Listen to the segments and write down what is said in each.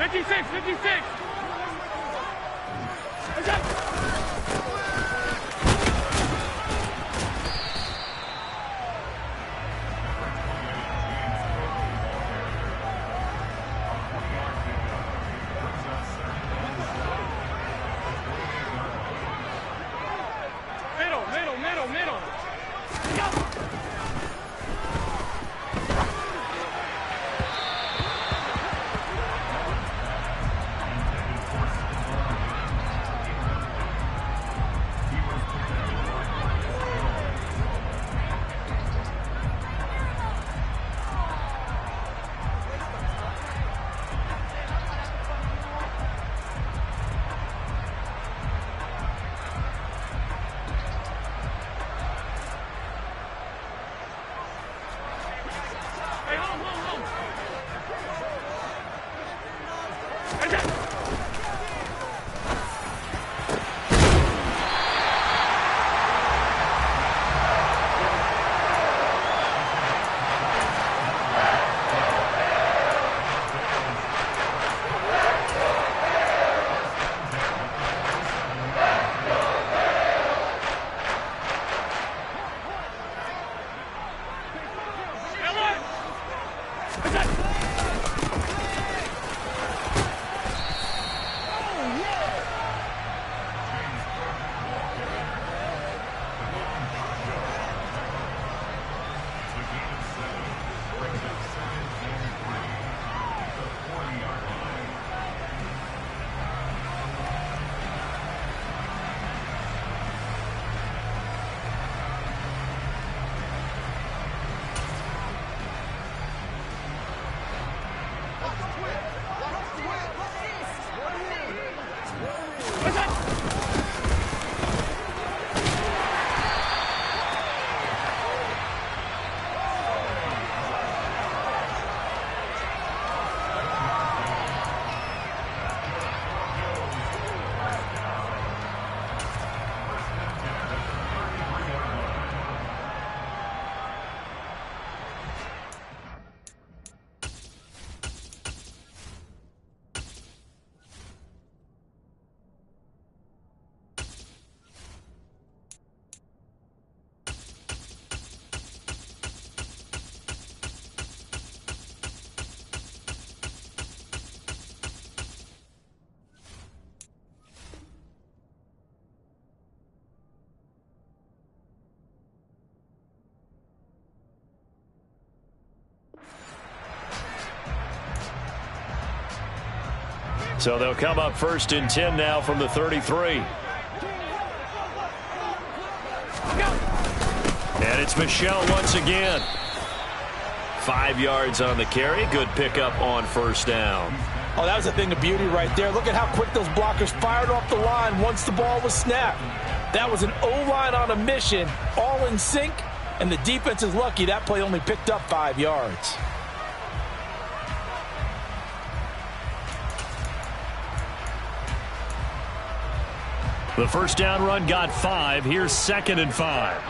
56, 56. Middle. Go. So they'll come up 1st and 10 now from the 33. And it's Michel once again. 5 yards on the carry. Good pickup on 1st down. Oh, that was a thing of beauty right there. Look at how quick those blockers fired off the line once the ball was snapped. That was an O-line on a mission, all in sync, and the defense is lucky that play only picked up 5 yards. The 1st down run got 5. Here's 2nd and 5.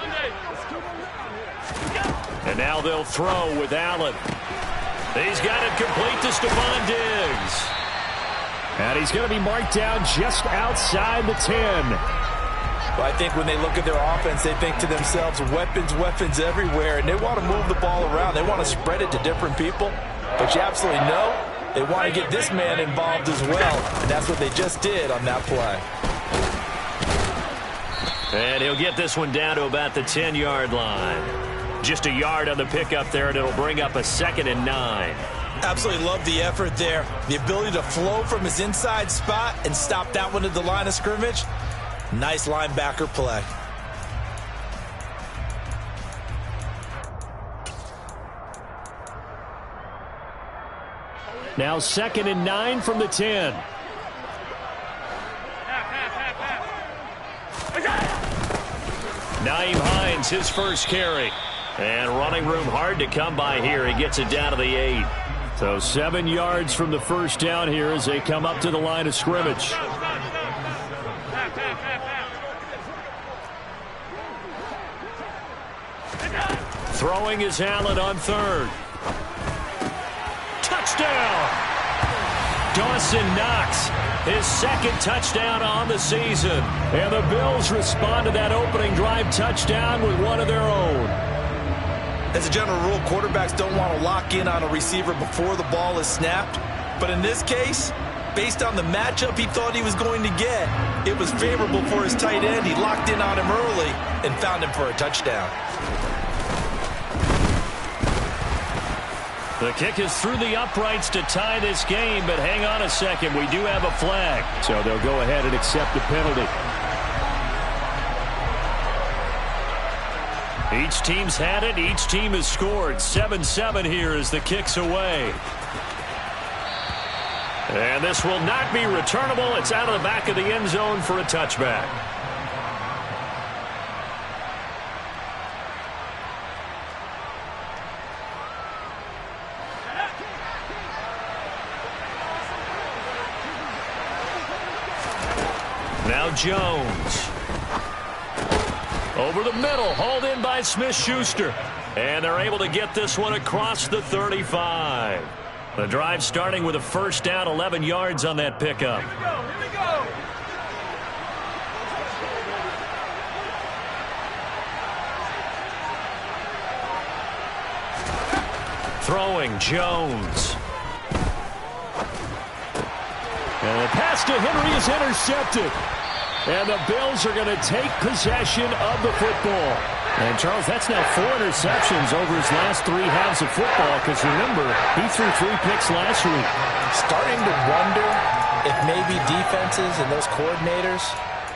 And now they'll throw with Allen. He's got it complete to Stephon Diggs. And he's going to be marked down just outside the 10. Well, I think when they look at their offense, they think to themselves, weapons everywhere, and they want to move the ball around. They want to spread it to different people. But you absolutely know they want to get this man involved as well, and that's what they just did on that play. And he'll get this one down to about the 10-yard line. Just a yard on the pickup there, and it'll bring up a 2nd and 9. Absolutely love the effort there. The ability to flow from his inside spot and stop that one at the line of scrimmage. Nice linebacker play. Now 2nd and 9 from the 10. Nyheim Hines, his first carry. And running room hard to come by here. He gets it down to the 8. So 7 yards from the 1st down here as they come up to the line of scrimmage. Throwing is Allen on 3rd. Touchdown! Dawson Knox, his second touchdown on the season. And the Bills respond to that opening drive touchdown with one of their own. As a general rule, quarterbacks don't want to lock in on a receiver before the ball is snapped. But in this case, based on the matchup he thought he was going to get, it was favorable for his tight end. He locked in on him early and found him for a touchdown. The kick is through the uprights to tie this game, but hang on a second. We do have a flag. So they'll go ahead and accept the penalty. Each team's had it. Each team has scored. 7-7 here as the kick's away. And this will not be returnable. It's out of the back of the end zone for a touchback. Now Jones. Over the middle, hauled in by Smith-Schuster. And they're able to get this one across the 35. The drive starting with a first down, 11 yards on that pickup. Here we go. Throwing, Jones. And the pass to Henry is intercepted. And the Bills are going to take possession of the football. And, Charles, that's now 4 interceptions over his last 3 halves of football, because, remember, he threw 3 picks last week. Starting to wonder if maybe defenses and those coordinators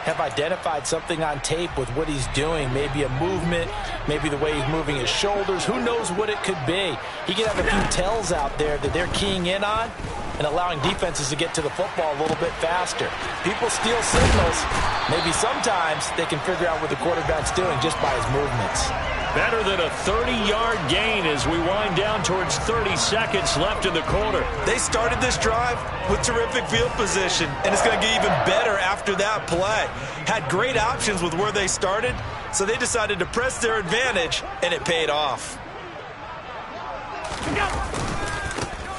have identified something on tape with what he's doing. Maybe a movement, maybe the way he's moving his shoulders. Who knows what it could be? He could have a few tells out there that they're keying in on and allowing defenses to get to the football a little bit faster. People steal signals. Maybe sometimes they can figure out what the quarterback's doing just by his movements. Better than a 30-yard gain as we wind down towards 30 seconds left in the quarter. They started this drive with terrific field position, and it's going to get even better after that play. Had great options with where they started, so they decided to press their advantage, and it paid off.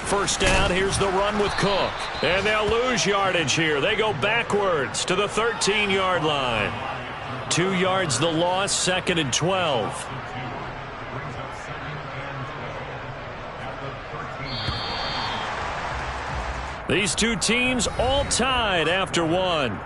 First down, here's the run with Cook. And they'll lose yardage here. They go backwards to the 13-yard line. 2 yards the loss, 2nd and 12. These two teams all tied after 1.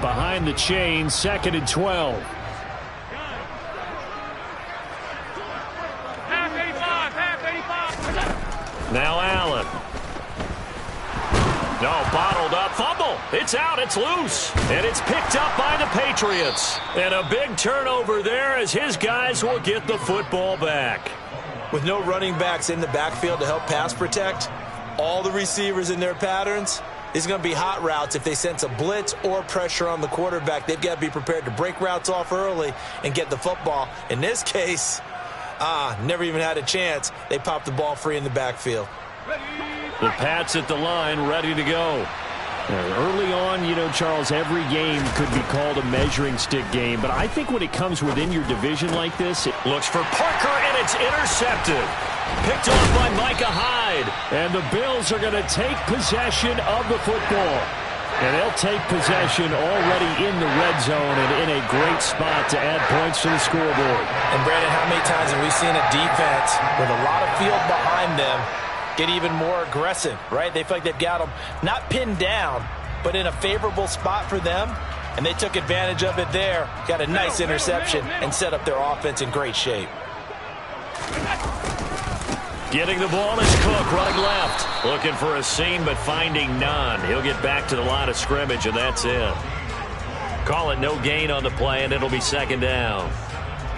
Behind the chain, 2nd and 12. Half 85. Now Allen. No, bottled up. Fumble. It's out. It's loose. And it's picked up by the Patriots. And a big turnover there as his guys will get the football back. With no running backs in the backfield to help pass protect, all the receivers in their patterns, it's going to be hot routes. If they sense a blitz or pressure on the quarterback, they've got to be prepared to break routes off early and get the football. In this case, never even had a chance. They popped the ball free in the backfield. The Pats at the line, ready to go. Early on, you know, Charles, every game could be called a measuring stick game. But I think when it comes within your division like this, it looks for Parker, and it's intercepted. Picked off by Micah Hyde. And the Bills are going to take possession of the football. And they'll take possession already in the red zone and in a great spot to add points to the scoreboard. And, Brandon, how many times have we seen a defense with a lot of field behind them get even more aggressive, right? They feel like they've got them not pinned down, but in a favorable spot for them. And they took advantage of it there. Got a nice interception and set up their offense in great shape. Getting the ball is Cook, running left. Looking for a seam, but finding none. He'll get back to the line of scrimmage, and that's it. Call it no gain on the play, and it'll be 2nd down.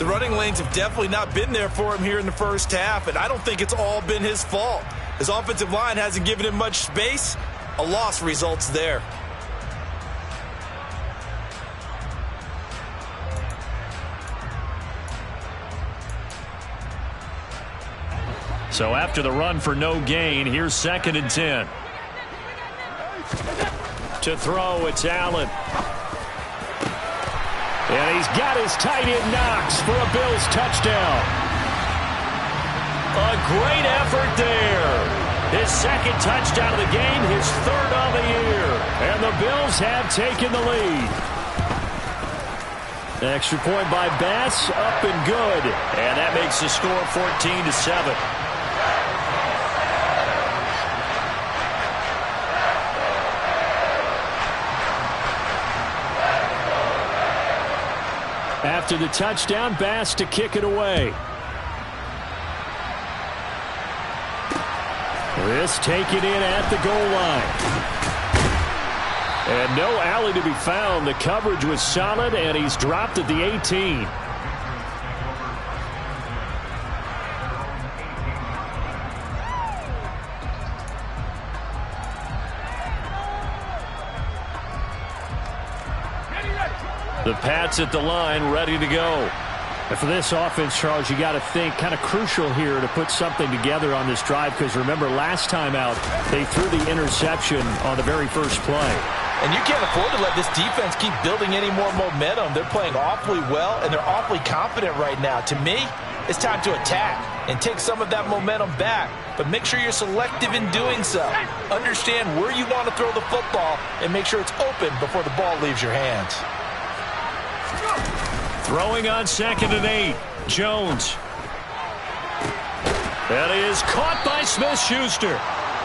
The running lanes have definitely not been there for him here in the first half, and I don't think it's all been his fault. His offensive line hasn't given him much space. A loss results there. So after the run for no gain, here's 2nd and 10. To throw, it's Allen. And he's got his tight end Knox for a Bills touchdown. A great effort there. His 2nd touchdown of the game, his 3rd of the year. And the Bills have taken the lead. Extra point by Bass, up and good. And that makes the score 14-7. After the touchdown, Bass to kick it away. This taken in at the goal line. And no alley to be found. The coverage was solid, and he's dropped at the 18. The Pats at the line, ready to go. And for this offense, Charles, you got to think kind of crucial here to put something together on this drive, because remember last time out they threw the interception on the very first play. And you can't afford to let this defense keep building any more momentum. They're playing awfully well, and they're awfully confident right now. To me, it's time to attack and take some of that momentum back. But make sure you're selective in doing so. Understand where you want to throw the football and make sure it's open before the ball leaves your hands. Throwing on 2nd and 8. Jones. That is caught by Smith-Schuster.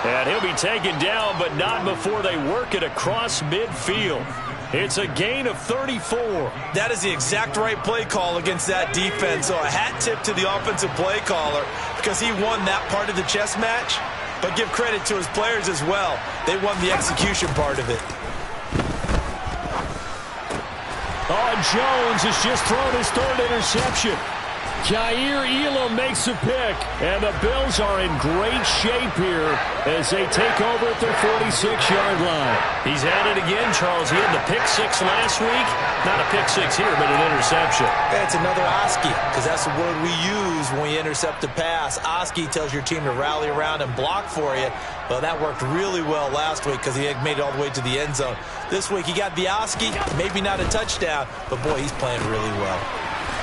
And he'll be taken down, but not before they work it across midfield. It's a gain of 34. That is the exact right play call against that defense. So a hat tip to the offensive play caller, because he won that part of the chess match. But give credit to his players as well. They won the execution part of it. Oh, Jones has just thrown his 3rd interception. Jair Elam makes a pick, and the Bills are in great shape here as they take over at their 46-yard line. He's at it again, Charles. He had the pick 6 last week. Not a pick 6 here, but an interception. It's another Oski, because that's the word we use when we intercept a pass. Oski tells your team to rally around and block for you. Well, that worked really well last week because he had made it all the way to the end zone. This week he got the Oski, maybe not a touchdown, but boy, he's playing really well.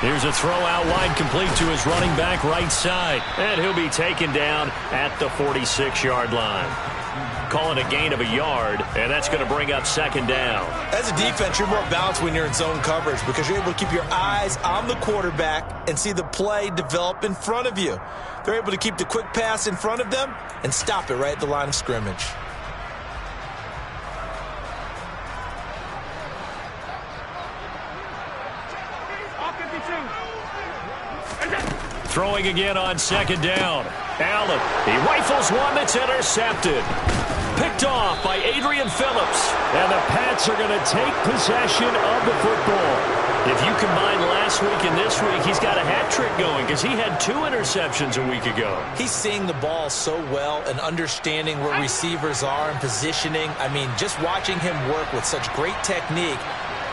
Here's a throw out wide, complete to his running back right side. And he'll be taken down at the 46-yard line. Calling a gain of a yard, and that's going to bring up 2nd down. As a defense, you're more balanced when you're in zone coverage because you're able to keep your eyes on the quarterback and see the play develop in front of you. They're able to keep the quick pass in front of them and stop it right at the line of scrimmage. Throwing again on 2nd down. Allen, he rifles one that's intercepted. Picked off by Adrian Phillips. And the Pats are going to take possession of the football. If you combine last week and this week, he's got a hat trick going because he had 2 interceptions a week ago. He's seeing the ball so well and understanding where receivers are and positioning. I mean, just watching him work with such great technique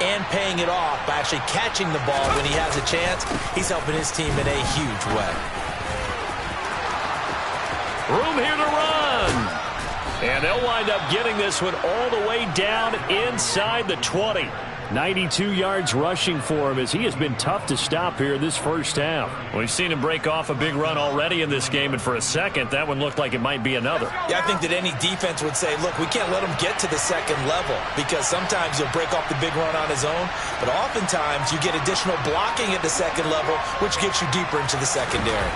and paying it off by actually catching the ball when he has a chance, he's helping his team in a huge way. Room here to run. And they'll wind up getting this one all the way down inside the 20. 92 yards rushing for him as he has been tough to stop here this first half. We've seen him break off a big run already in this game, and for a second, that one looked like it might be another. Yeah, I think that any defense would say, look, we can't let him get to the 2nd level because sometimes he'll break off the big run on his own, but oftentimes you get additional blocking at the 2nd level, which gets you deeper into the secondary.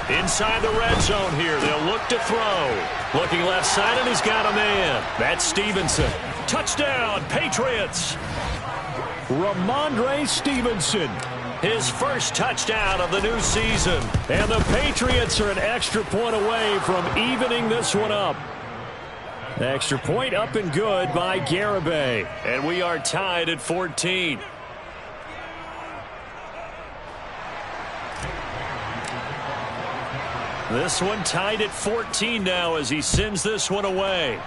Inside the red zone here, they'll look to throw. Looking left side, and he's got a man. That's Stevenson. Touchdown, Patriots. Ramondre Stevenson, his first touchdown of the new season. And the Patriots are an extra point away from evening this one up. Extra point up and good by Garibay. And we are tied at 14. This one tied at 14 now as he sends this one away.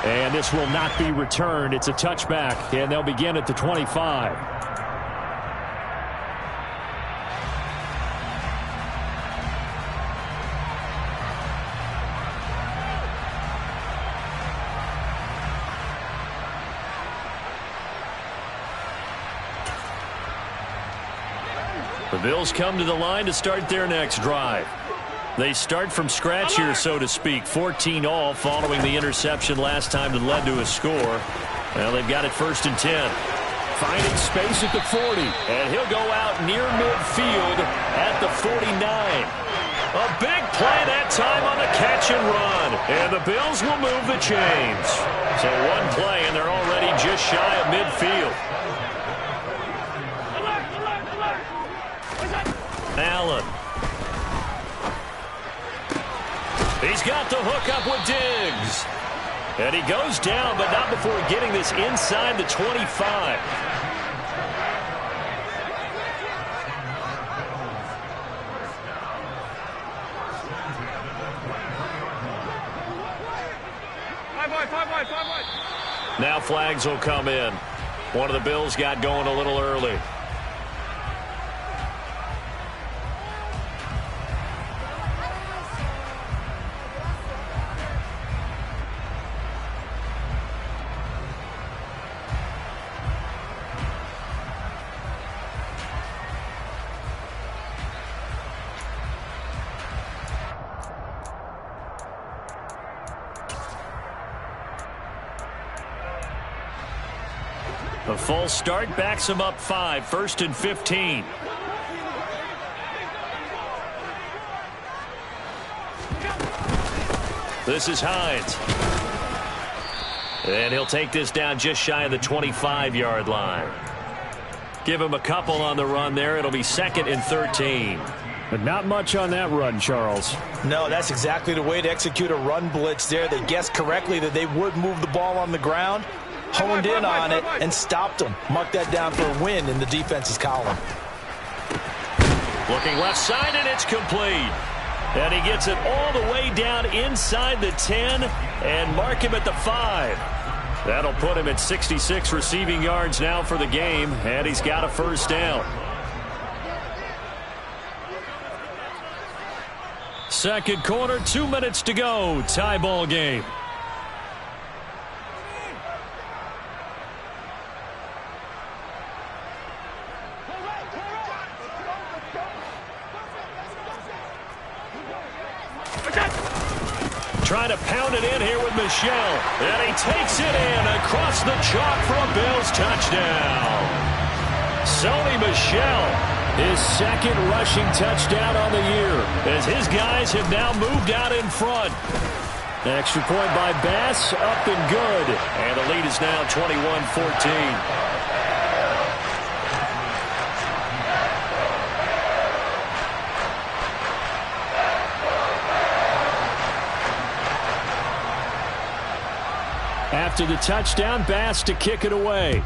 And this will not be returned. It's a touchback, and they'll begin at the 25. The Bills come to the line to start their next drive. They start from scratch here, so to speak. 14 all following the interception last time that led to a score. Well, they've got it 1st and 10. Finding space at the 40. And he'll go out near midfield at the 49. A big play that time on the catch and run. And the Bills will move the chains. So one play, and they're already just shy of midfield. Allen. He's got the hook up with Diggs. And he goes down, but not before getting this inside the 25. Now flags will come in. One of the Bills got going a little early. A false start backs him up 5, 1st and 15. This is Hines. And he'll take this down just shy of the 25-yard line. Give him a couple on the run there. It'll be 2nd and 13. But not much on that run, Charles. No, that's exactly the way to execute a run blitz there. They guessed correctly that they would move the ball on the ground, honed in on it, and stopped them. Mark that down for a win in the defense's column. Looking left side, and it's complete. And he gets it all the way down inside the 10 and mark him at the 5. That'll put him at 66 receiving yards now for the game, and he's got a 1st down. Second quarter, 2 minutes to go. Tie ball game. Trying to pound it in here with Michel. And he takes it in across the chalk for a Bills touchdown. Sony Michel, his 2nd rushing touchdown on the year, as his guys have now moved out in front. Extra point by Bass, up and good. And the lead is now 21-14. After the touchdown, Bass to kick it away.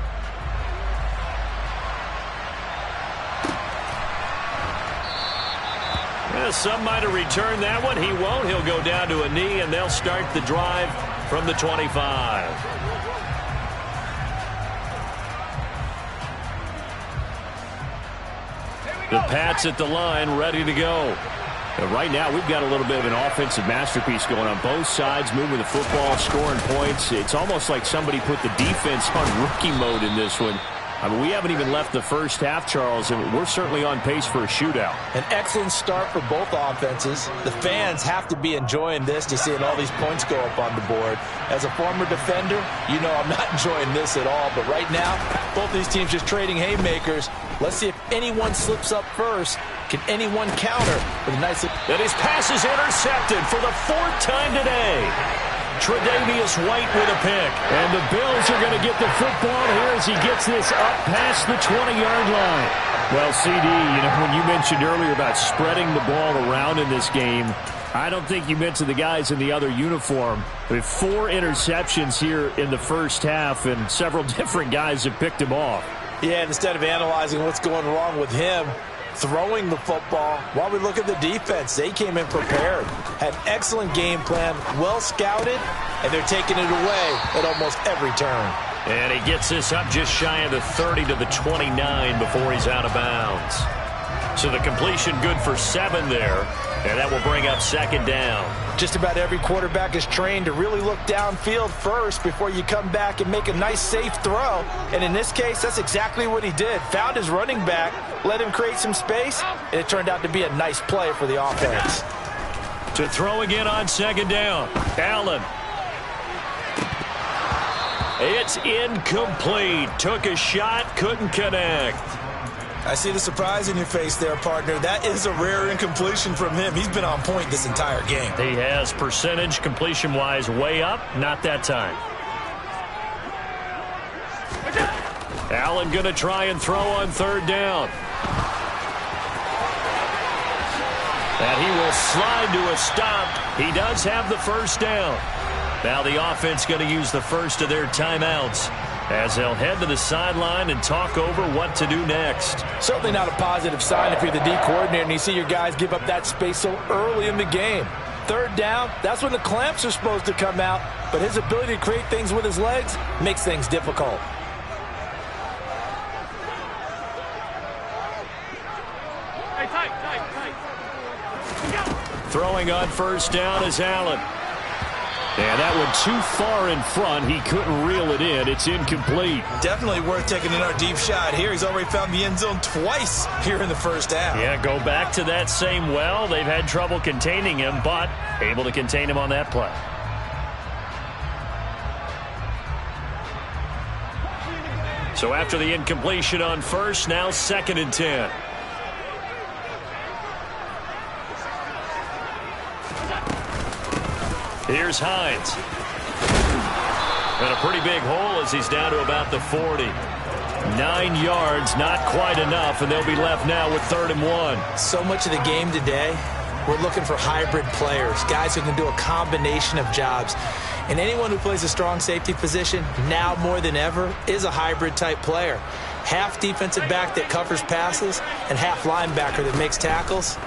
Well, some might have returned that one. He won't. He'll go down to a knee, and they'll start the drive from the 25. The Pats at the line, ready to go. And right now, we've got a little bit of an offensive masterpiece going on both sides, moving the football, scoring points. It's almost like somebody put the defense on rookie mode in this one. I mean, we haven't even left the first half, Charles, and we're certainly on pace for a shootout. An excellent start for both offenses. The fans have to be enjoying this, to seeing all these points go up on the board. As a former defender, you know I'm not enjoying this at all. But right now, both these teams just trading haymakers. Let's see if anyone slips up first. Can anyone counter with a nice... And his pass is intercepted for the 4th time today. Tre'Davious White with a pick. And the Bills are going to get the football here as he gets this up past the 20-yard line. Well, CD, you know, when you mentioned earlier about spreading the ball around in this game, I don't think you mentioned the guys in the other uniform. With 4 interceptions here in the first half, and several different guys have picked him off. Yeah, and instead of analyzing what's going wrong with him throwing the football, while we look at the defense, they came in prepared, had excellent game plan, well scouted, and they're taking it away at almost every turn. And he gets this up just shy of the 30 to the 29 before he's out of bounds. So the completion good for 7 there, and that will bring up second down. Just about every quarterback is trained to really look downfield first before you come back and make a nice, safe throw. And in this case, that's exactly what he did. Found his running back, let him create some space, and it turned out to be a nice play for the offense. To throw again on second down, Allen. It's incomplete. Took a shot, couldn't connect. I see the surprise in your face there, partner. That is a rare incompletion from him. He's been on point this entire game. He has percentage completion-wise way up. Not that time. Allen going to try and throw on third down. And he will slide to a stop. He does have the first down. Now the offense going to use the first of their timeouts as they'll head to the sideline and talk over what to do next. Certainly not a positive sign if you're the D coordinator and you see your guys give up that space so early in the game. Third down, that's when the clamps are supposed to come out, but his ability to create things with his legs makes things difficult. Hey, tight. Throwing on first down is Allen. And that one too far in front. He couldn't reel it in. It's incomplete. Definitely worth taking another deep shot here. He's already found the end zone twice here in the first half. Yeah, go back to that same well. They've had trouble containing him, but able to contain him on that play. So after the incompletion on first, now 2nd and 10. Here's Hines. And a pretty big hole as he's down to about the 40. 9 yards, not quite enough, and they'll be left now with 3rd and 1. So much of the game today, we're looking for hybrid players, guys who can do a combination of jobs. And anyone who plays a strong safety position, now more than ever, is a hybrid-type player. Half defensive back that covers passes and half linebacker that makes tackles.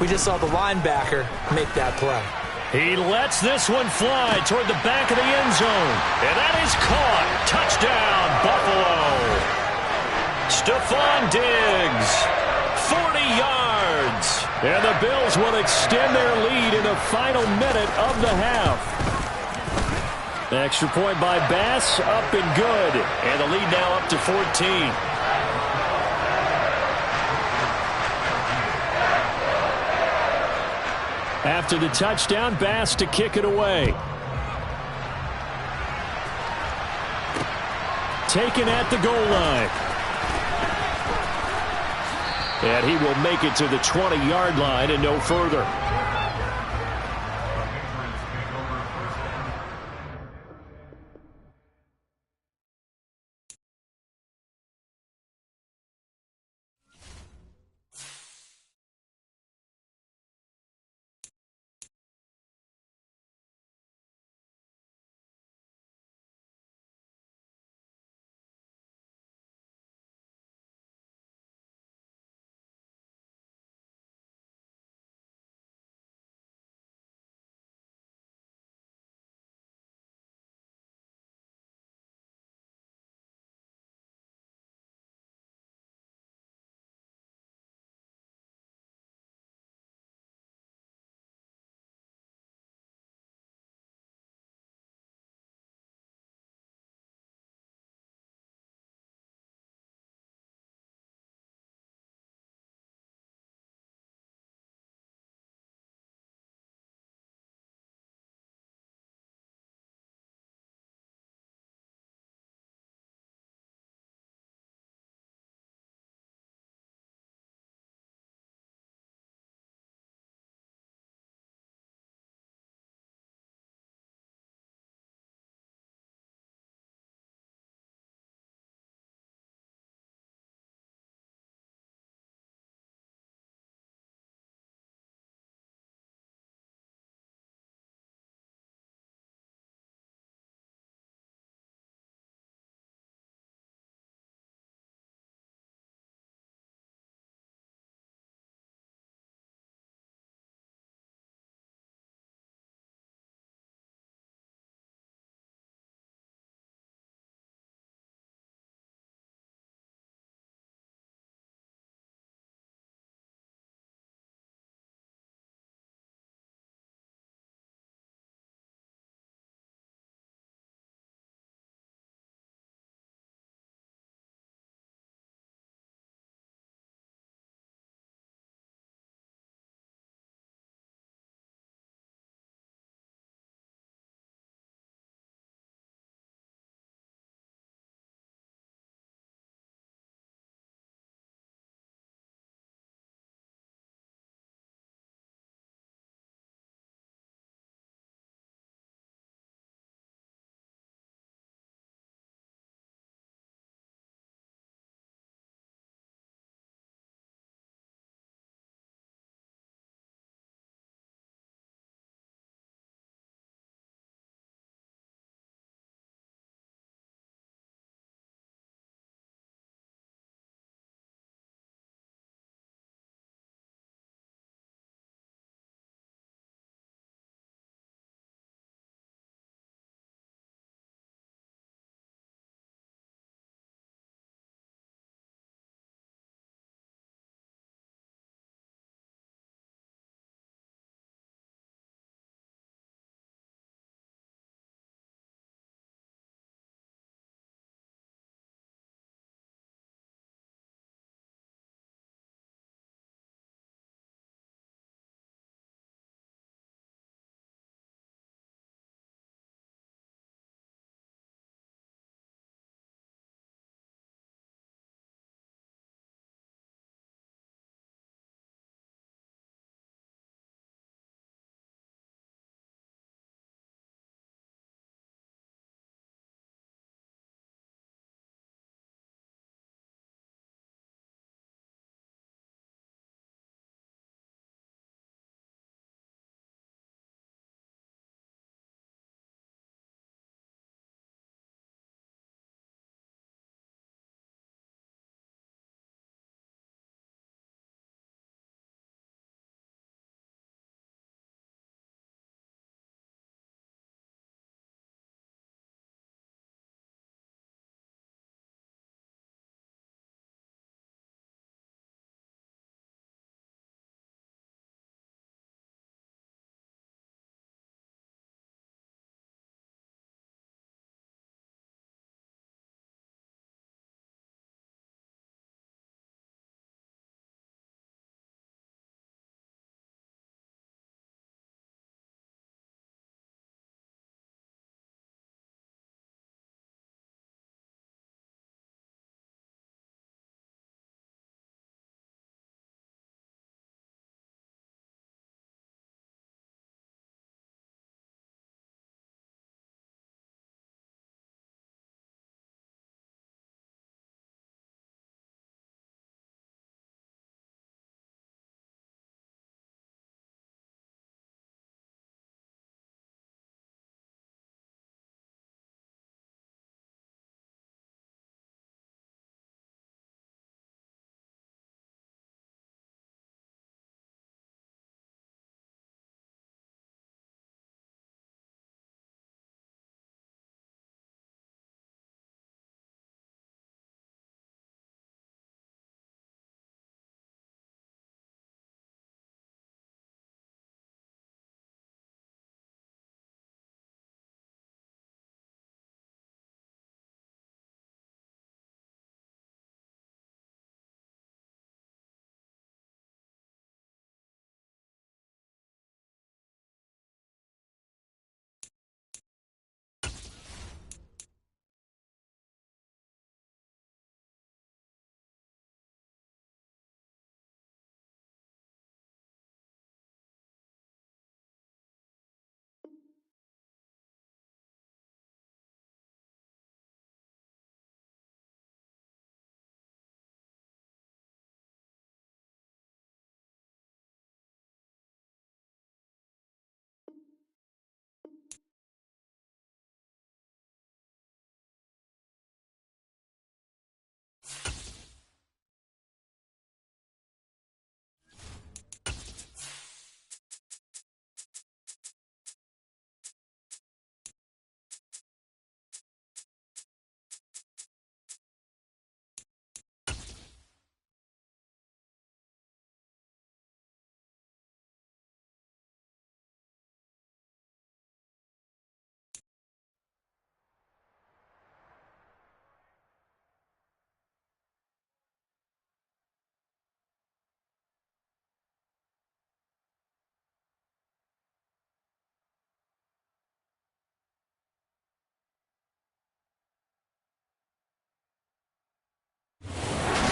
We just saw the linebacker make that play. He lets this one fly toward the back of the end zone. And that is caught. Touchdown, Buffalo. Stephon Diggs, 40 yards. And the Bills will extend their lead in the final minute of the half. Extra point by Bass, up and good. And the lead now up to 14. After the touchdown, Bass to kick it away. Taken at the goal line. And he will make it to the 20-yard line and no further.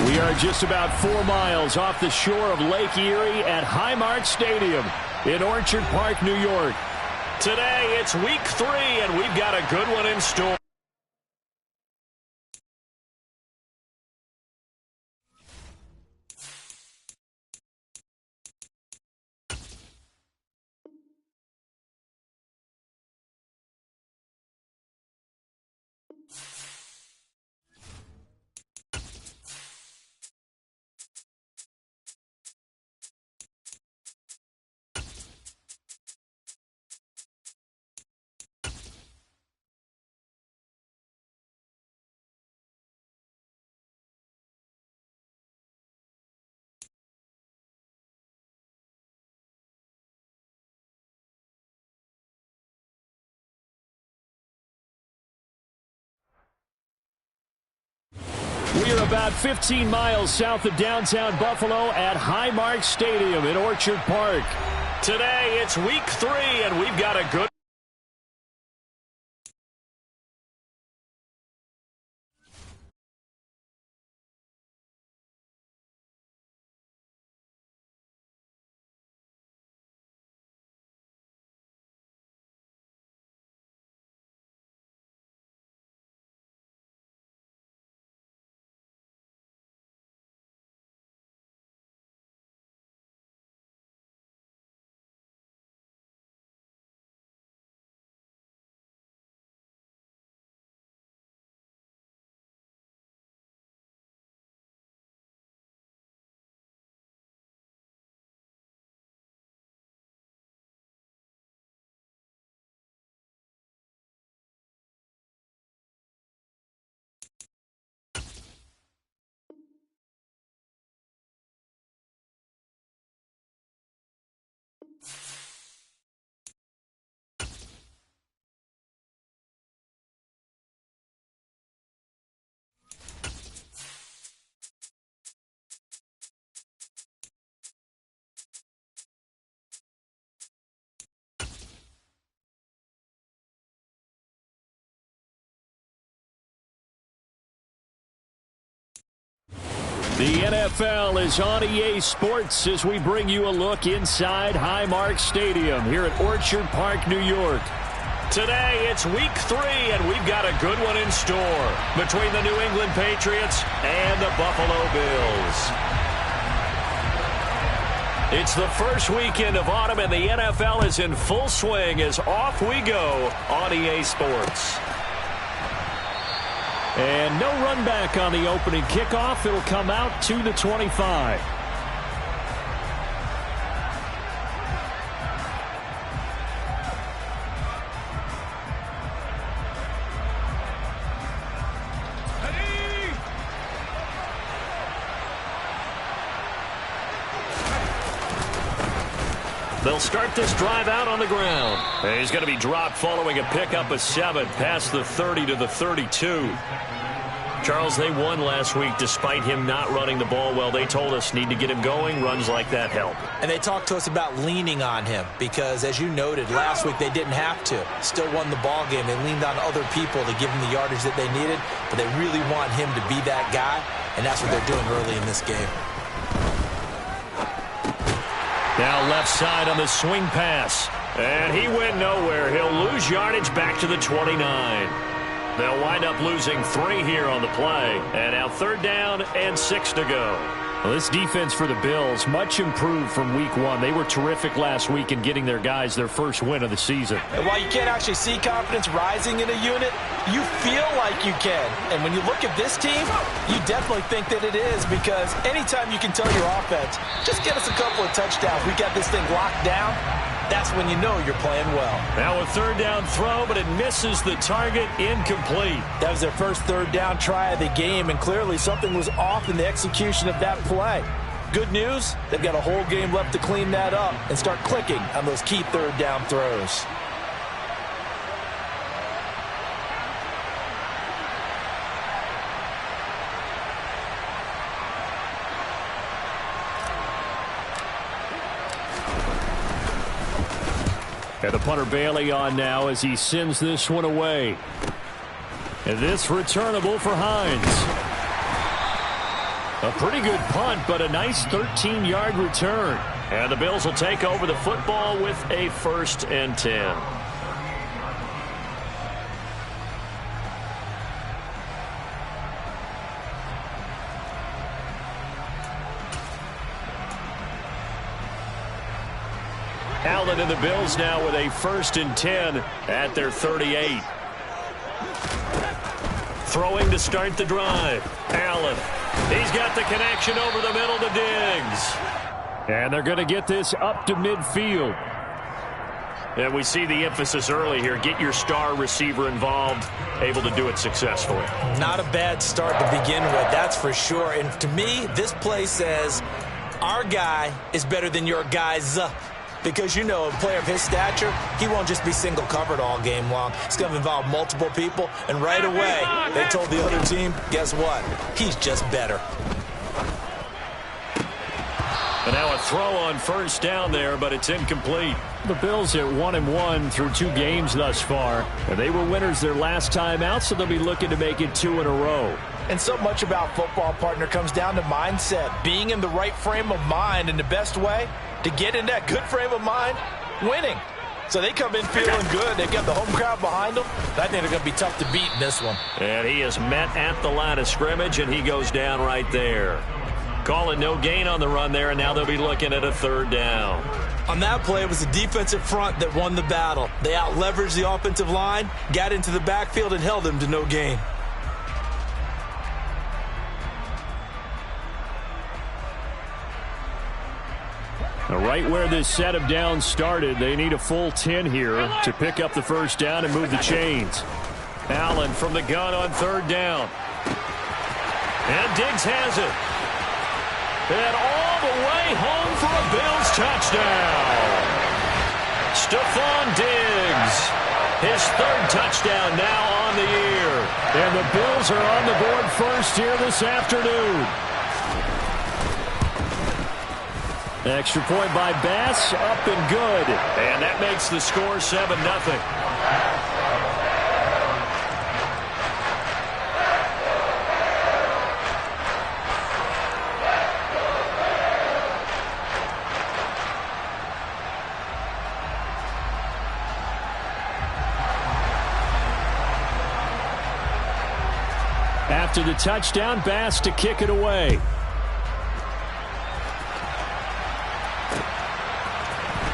We are just about 4 miles off the shore of Lake Erie at Highmark Stadium in Orchard Park, New York. Today, it's week 3, and we've got a good one in store. We are about 15 miles south of downtown Buffalo at Highmark Stadium in Orchard Park. Today, it's week 3, and we've got a good... The NFL is on EA Sports as we bring you a look inside Highmark Stadium here at Orchard Park, New York. Today, it's week 3, and we've got a good one in store between the New England Patriots and the Buffalo Bills. It's the first weekend of autumn, and the NFL is in full swing as off we go on EA Sports. And no run back on the opening kickoff. It'll come out to the 25. They'll start this drive out on the ground. And he's going to be dropped following a pickup of 7 past the 30 to the 32. Charles, they won last week despite him not running the ball well. They told us need to get him going. Runs like that help. And they talked to us about leaning on him because, as you noted, last week they didn't have to. Still won the ball game. They leaned on other people to give him the yardage that they needed, but they really want him to be that guy, and that's what they're doing early in this game. Now left side on the swing pass. And he went nowhere. He'll lose yardage back to the 29. They'll wind up losing 3 here on the play. And now 3rd down and 6 to go. Well, this defense for the Bills, much improved from week 1. They were terrific last week in getting their guys their first win of the season. And while you can't actually see confidence rising in a unit, you feel like you can. And when you look at this team, you definitely think that it is, because anytime you can tell your offense, just get us a couple of touchdowns, we got this thing locked down, that's when you know you're playing well. Now a 3rd down throw, but it misses the target, incomplete. That was their first 3rd down try of the game, and clearly something was off in the execution of that play. Good news, they've got a whole game left to clean that up and start clicking on those key 3rd down throws. And the punter Bailey on now as he sends this one away. And this returnable for Hines. A pretty good punt, but a nice 13-yard return. And the Bills will take over the football with a 1st and 10. Allen and the Bills now with a 1st and 10 at their 38. Throwing to start the drive. Allen. He's got the connection over the middle to Diggs. And they're going to get this up to midfield. And we see the emphasis early here. Get your star receiver involved. Able to do it successfully. Not a bad start to begin with, that's for sure. And to me, this play says our guy is better than your guys. Because, you know, a player of his stature, he won't just be single covered all game long. It's going to involve multiple people. And right away, they told the other team, guess what? He's just better. And now a throw on 1st down there, but it's incomplete. The Bills at 1-1 through 2 games thus far. And they were winners their last time out, so they'll be looking to make it 2 in a row. And so much about football, partner, comes down to mindset. Being in the right frame of mind, and the best way to get in that good frame of mind, winning. So they come in feeling good. They've got the home crowd behind them. I think they're going to be tough to beat in this one. And he is met at the line of scrimmage, and he goes down right there. Calling no gain on the run there, and now they'll be looking at a 3rd down. On that play, it was the defensive front that won the battle. They out-leveraged the offensive line, got into the backfield, and held them to no gain. Right where this set of downs started, they need a full 10 here to pick up the 1st down and move the chains. Allen from the gun on 3rd down. And Diggs has it. And all the way home for a Bills touchdown. Stephon Diggs. His 3rd touchdown now on the year. And the Bills are on the board first here this afternoon. Extra point by Bass, up and good. And that makes the score 7-0. After the touchdown, Bass to kick it away.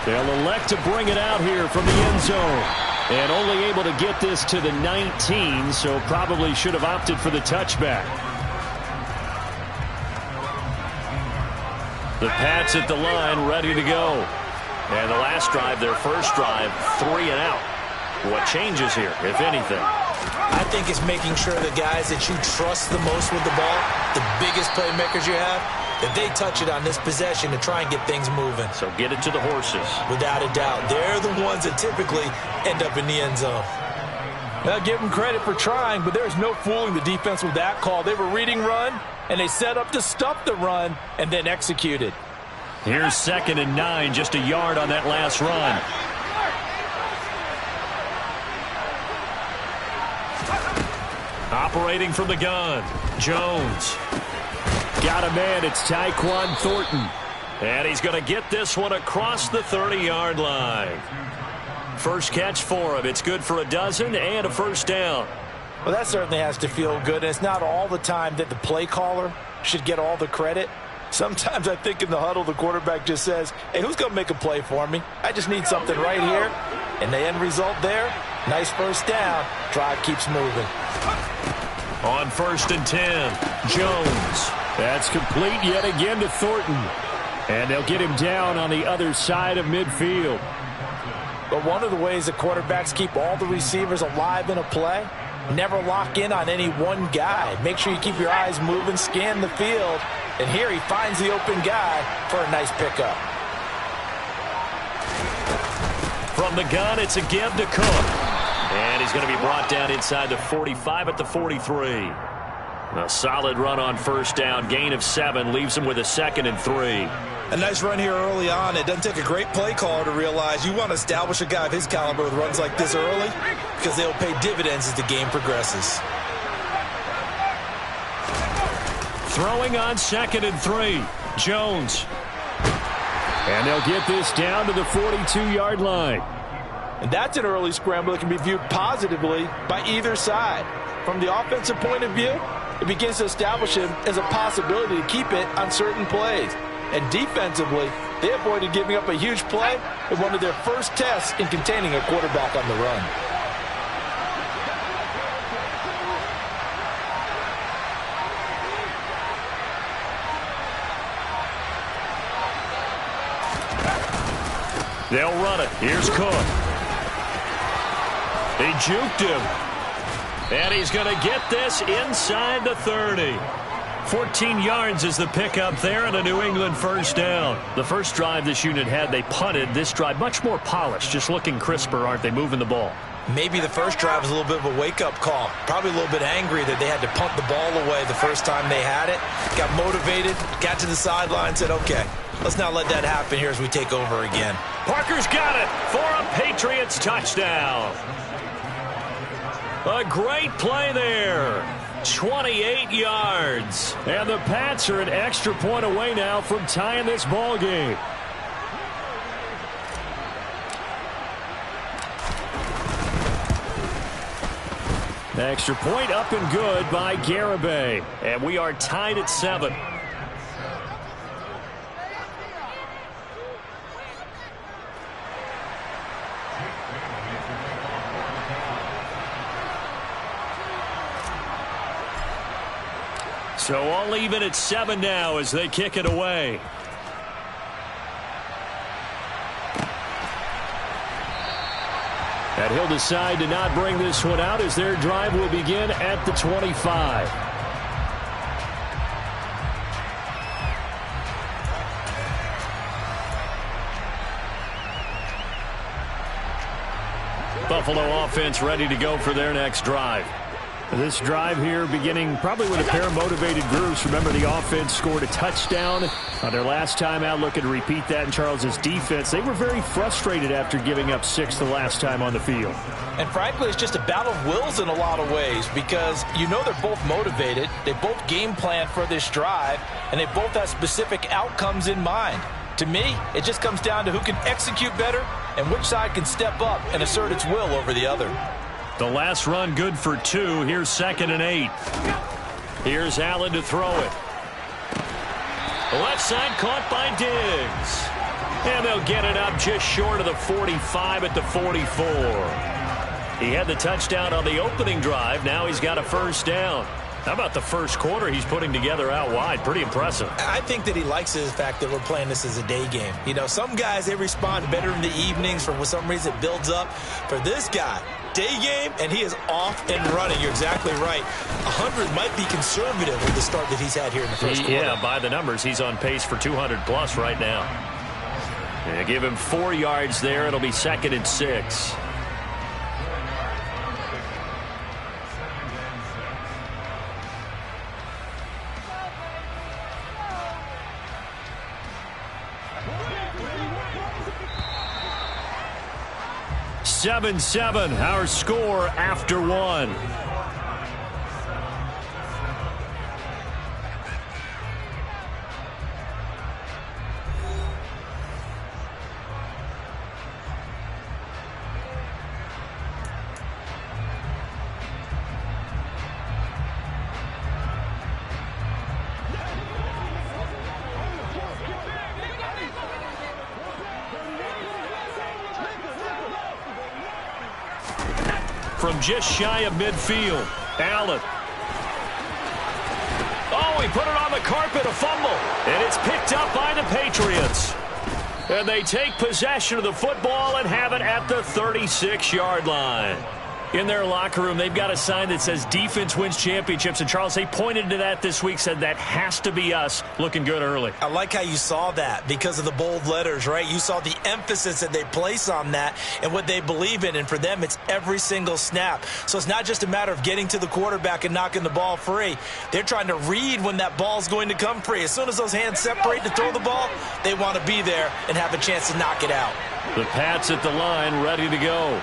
They'll elect to bring it out here from the end zone. And only able to get this to the 19, so probably should have opted for the touchback. The Pats at the line, ready to go. And the last drive, their first drive, 3 and out. What changes here, if anything? I think it's making sure the guys that you trust the most with the ball, the biggest playmakers you have, that they touch it on this possession to try and get things moving. So get it to the horses. Without a doubt. They're the ones that typically end up in the end zone. Now, give them credit for trying, but there's no fooling the defense with that call. They were reading run, and they set up to stop the run and then executed. Here's 2nd and 9, just a yard on that last run. Operating from the gun, Jones. Got a man, it's Tyquan Thornton. And he's going to get this one across the 30-yard line. First catch for him. It's good for a dozen and a 1st down. Well, that certainly has to feel good. And it's not all the time that the play caller should get all the credit. Sometimes I think in the huddle, the quarterback just says, hey, who's going to make a play for me? I just need something right here. And the end result there, nice 1st down. Drive keeps moving. On 1st and 10, Jones. That's complete yet again to Thornton. And they'll get him down on the other side of midfield. But one of the ways that quarterbacks keep all the receivers alive in a play, never lock in on any one guy. Make sure you keep your eyes moving, scan the field. And here he finds the open guy for a nice pickup. From the gun, it's a give to Cook. And he's going to be brought down inside the 45 at the 43. A solid run on 1st down. Gain of 7 leaves him with a 2nd and 3. A nice run here early on. It doesn't take a great play caller to realize you want to establish a guy of his caliber with runs like this early because they'll pay dividends as the game progresses. Throwing on 2nd and 3. Jones. And they'll get this down to the 42-yard line. And that's an early scramble that can be viewed positively by either side. From the offensive point of view, it begins to establish him as a possibility to keep it on certain plays. And defensively, they avoided giving up a huge play in one of their first tests in containing a quarterback on the run. They'll run it. Here's Cook. They juked him. And he's going to get this inside the 30. 14 yards is the pickup there and a New England first down. The first drive this unit had, they punted. This drive much more polished, just looking crisper, aren't they, moving the ball? Maybe the first drive was a little bit of a wake-up call. Probably a little bit angry that they had to punt the ball away the first time they had it. Got motivated, got to the sideline, said, okay, let's not let that happen here as we take over again. Parker's got it for a Patriots touchdown. A great play there. 28 yards. And the Pats are an extra point away now from tying this ball game. Extra point up and good by Garibay. And we are tied at 7. So all even at 7 now as they kick it away. And he'll decide to not bring this one out as their drive will begin at the 25. Buffalo offense ready to go for their next drive. This drive here beginning probably with a pair of motivated groups. Remember, the offense scored a touchdown on their last time out. Looking to repeat that in Charles's defense. They were very frustrated after giving up 6 the last time on the field. And frankly, it's just a battle of wills in a lot of ways because you know they're both motivated. They both game plan for this drive, and they both have specific outcomes in mind. To me, it just comes down to who can execute better and which side can step up and assert its will over the other. The last run good for 2. Here's 2nd and 8. Here's Allen to throw it. The left side caught by Diggs. And they'll get it up just short of the 45 at the 44. He had the touchdown on the opening drive. Now he's got a first down. How about the first quarter he's putting together out wide? Pretty impressive. I think that he likes the fact that we're playing this as a day game. You know, some guys, they respond better in the evenings. For some reason, it builds up. For this guy, day game, and he is off and running. You're exactly right. 100 might be conservative with the start that he's had here in the first quarter. Yeah, by the numbers, he's on pace for 200-plus right now. And give him 4 yards there. It'll be 2nd and 6. Our score after 1. From just shy of midfield, Allen. Oh, he put it on the carpet, a fumble. And it's picked up by the Patriots. And they take possession of the football and have it at the 36-yard line. In their locker room, they've got a sign that says defense wins championships. And, Charles, they pointed to that this week, said that has to be us. Looking good early. I like how you saw that because of the bold letters, right? You saw the emphasis that they place on that and what they believe in. And for them, it's every single snap. So it's not just a matter of getting to the quarterback and knocking the ball free. They're trying to read when that ball's going to come free. As soon as those hands separate to throw the ball, they want to be there and have a chance to knock it out. The Pats at the line, ready to go.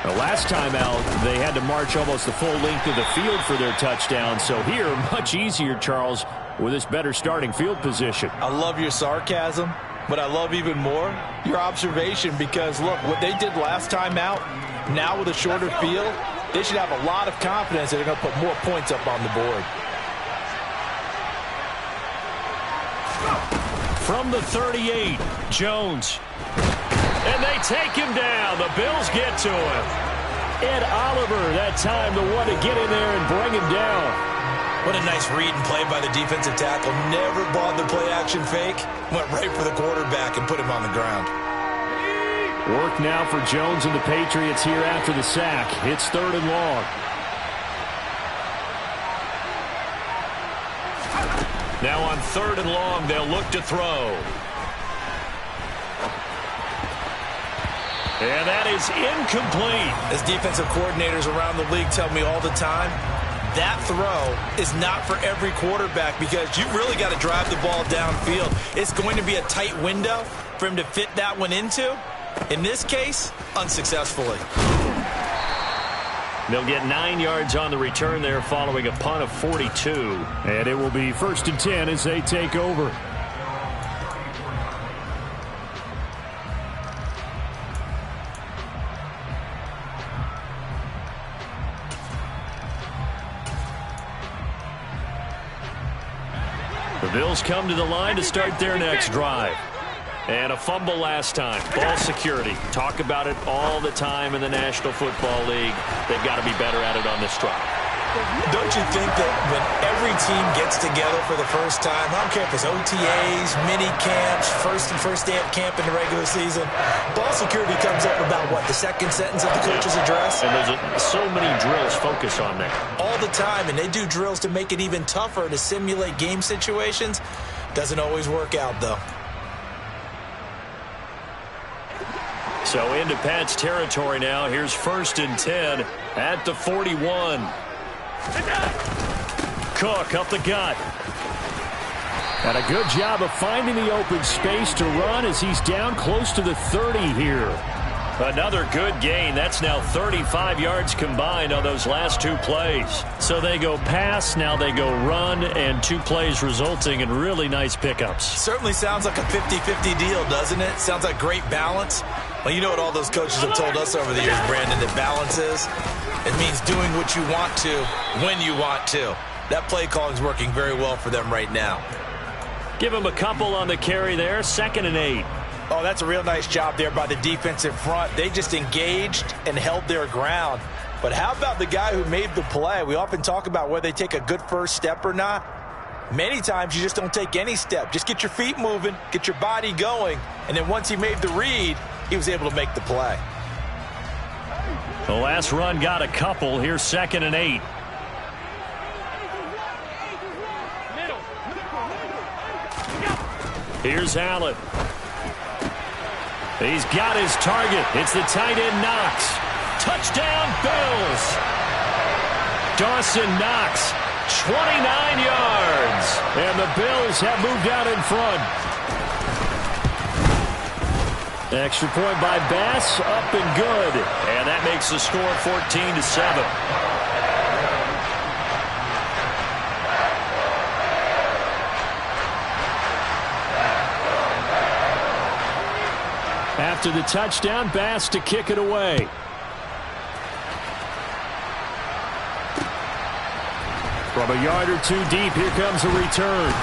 The last time out, they had to march almost the full length of the field for their touchdown. So here, much easier, Charles, with this better starting field position. I love your sarcasm, but I love even more your observation because, look, what they did last time out, now with a shorter field, they should have a lot of confidence that they're going to put more points up on the board. From the 38, Jones. And they take him down. The Bills get to him. Ed Oliver, that time the one to get in there and bring him down. What a nice read and play by the defensive tackle. Never bothered the play-action fake. Went right for the quarterback and put him on the ground. Work now for Jones and the Patriots here after the sack. It's 3rd and long. Now on 3rd and long, they'll look to throw. And that is incomplete. As defensive coordinators around the league tell me all the time, that throw is not for every quarterback because you really got to drive the ball downfield. It's going to be a tight window for him to fit that one into. In this case, unsuccessfully. They'll get 9 yards on the return there following a punt of 42. And it will be 1st and 10 as they take over. The Bills come to the line to start their next drive. And a fumble last time. Ball security. Talk about it all the time in the National Football League. They've got to be better at it on this drive. Don't you think that when every team gets together for the first time, I don't care if it's OTAs, mini camps, first day of camp in the regular season, ball security comes up about, what, the second sentence of the coach's address? And there's so many drills focus on that. All the time, and they do drills to make it even tougher to simulate game situations. Doesn't always work out, though. So into Pat's territory now. Here's 1st and 10 at the 41. Cook up the gut. And a good job of finding the open space to run as he's down close to the 30 here. Another good gain. That's now 35 yards combined on those last 2 plays. So they go pass, now they go run, and 2 plays resulting in really nice pickups. Certainly sounds like a 50-50 deal, doesn't it? Sounds like great balance. Well, you know what all those coaches have told us over the years, Brandon, that balance is? It means doing what you want to when you want to. That play calling is working very well for them right now. Give him a couple on the carry there. 2nd and 8. Oh, that's a real nice job there by the defensive front. They just engaged and held their ground. But how about the guy who made the play? We often talk about whether they take a good first step or not. Many times you just don't take any step. Just get your feet moving, get your body going, and then once he made the read, he was able to make the play. The last run got a couple. Here's 2nd and 8. Here's Allen. He's got his target. It's the tight end Knox. Touchdown Bills. Dawson Knox, 29 yards. And the Bills have moved out in front. Extra point by Bass, up and good. And that makes the score 14-7. After the touchdown, Bass to kick it away. From a yard or 2 deep, here comes a return.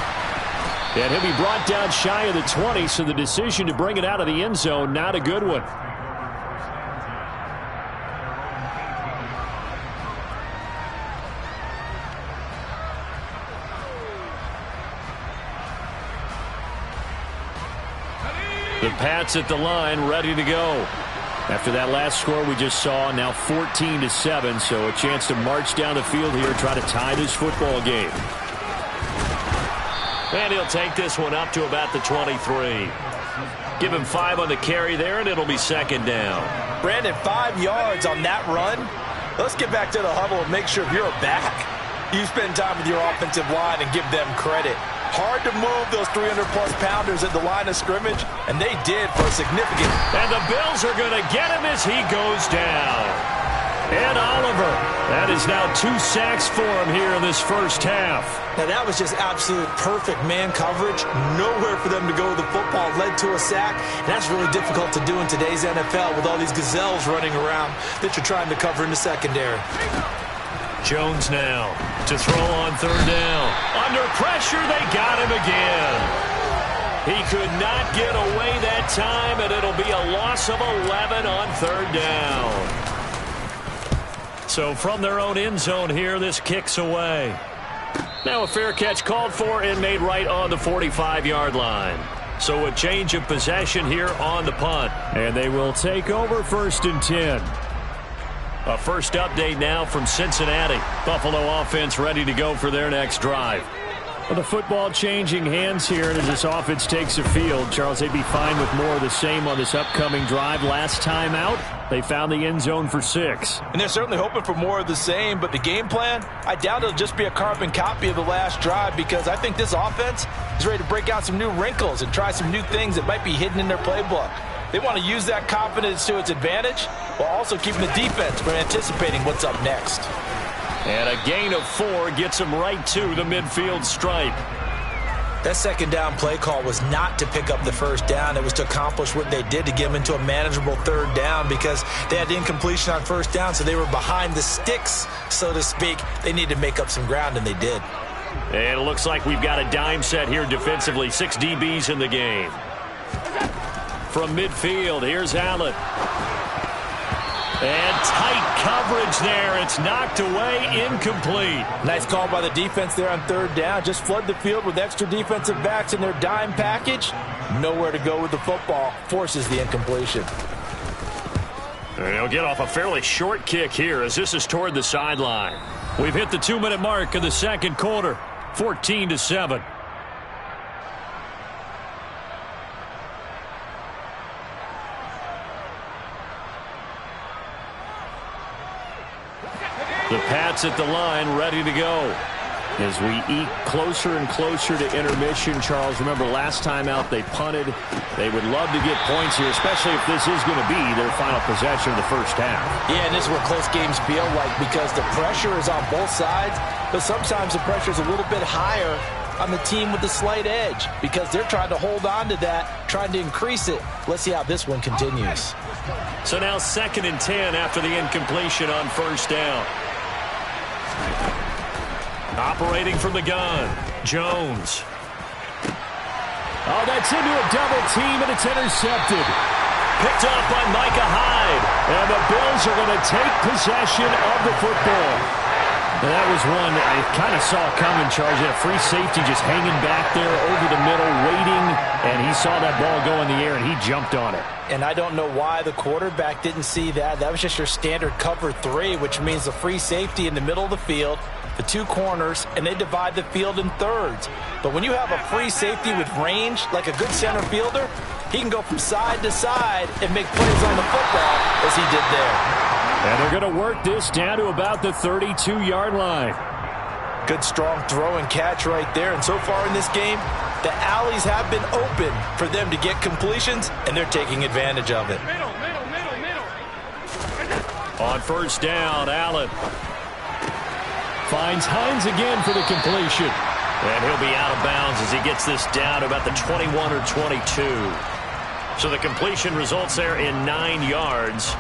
And he'll be brought down shy of the 20, so the decision to bring it out of the end zone, not a good one. The Pats at the line, ready to go. After that last score we just saw, now 14-7, so a chance to march down the field here, try to tie this football game. And he'll take this one up to about the 23. Give him 5 on the carry there, and it'll be 2nd down. Brandon, 5 yards on that run. Let's get back to the huddle and make sure if you're a back, you spend time with your offensive line and give them credit. Hard to move those 300-plus pounders at the line of scrimmage, and they did for a significant. And the Bills are going to get him as he goes down. And Oliver. That is now 2 sacks for him here in this first half. Now, that was just absolute perfect man coverage. Nowhere for them to go with the football. Led to a sack. And that's really difficult to do in today's NFL with all these gazelles running around that you're trying to cover in the secondary. Jones now to throw on third down. Under pressure, they got him again. He could not get away that time, and it'll be a loss of 11 on third down. So from their own end zone here, this kicks away. Now a fair catch called for and made right on the 45-yard line. So a change of possession here on the punt. And they will take over 1st and 10. A first update now from Cincinnati. Buffalo offense ready to go for their next drive. Well, the football changing hands here, and as this offense takes the field, Charles, they'd be fine with more of the same on this upcoming drive. Last time out, they found the end zone for 6. And they're certainly hoping for more of the same, but the game plan, I doubt it'll just be a carbon copy of the last drive, because I think this offense is ready to break out some new wrinkles and try some new things that might be hidden in their playbook. They want to use that confidence to its advantage while also keeping the defense from anticipating what's up next. And a gain of 4 gets him right to the midfield stripe. That second down play call was not to pick up the first down. It was to accomplish what they did to get them into a manageable third down, because they had incompletion on first down, so they were behind the sticks, so to speak. They needed to make up some ground, and they did. And it looks like we've got a dime set here defensively. 6 DBs in the game. From midfield, here's Allen. And tight coverage there. It's knocked away, incomplete. Nice call by the defense there on third down. Just flood the field with extra defensive backs in their dime package. Nowhere to go with the football. Forces the incompletion. And he'll get off a fairly short kick here as this is toward the sideline. We've hit the 2-minute mark of the second quarter. 14-7. The Pats at the line, ready to go. As we eke closer and closer to intermission, Charles, remember last time out they punted. They would love to get points here, especially if this is going to be their final possession of the first half. Yeah, and this is what close games feel like, because the pressure is on both sides, but sometimes the pressure is a little bit higher on the team with the slight edge, because they're trying to hold on to that, trying to increase it. Let's see how this one continues. So now 2nd and 10 after the incompletion on first down. Operating from the gun, Jones. Oh, that's into a double team, and it's intercepted. Picked off by Micah Hyde. And the Bills are going to take possession of the football. And that was one I kind of saw coming, Charles. A free safety just hanging back there over the middle, waiting, and he saw that ball go in the air, and he jumped on it. And I don't know why the quarterback didn't see that. That was just your standard cover 3, which means the free safety in the middle of the field, the 2 corners, and they divide the field in thirds. But when you have a free safety with range, like a good center fielder, he can go from side to side and make plays on the football as he did there. And they're going to work this down to about the 32-yard line. Good strong throw and catch right there. And so far in this game, the alleys have been open for them to get completions, and they're taking advantage of it. Middle. On first down, Allen finds Hines again for the completion. And he'll be out of bounds as he gets this down to about the 21 or 22. So the completion results there in 9 yards.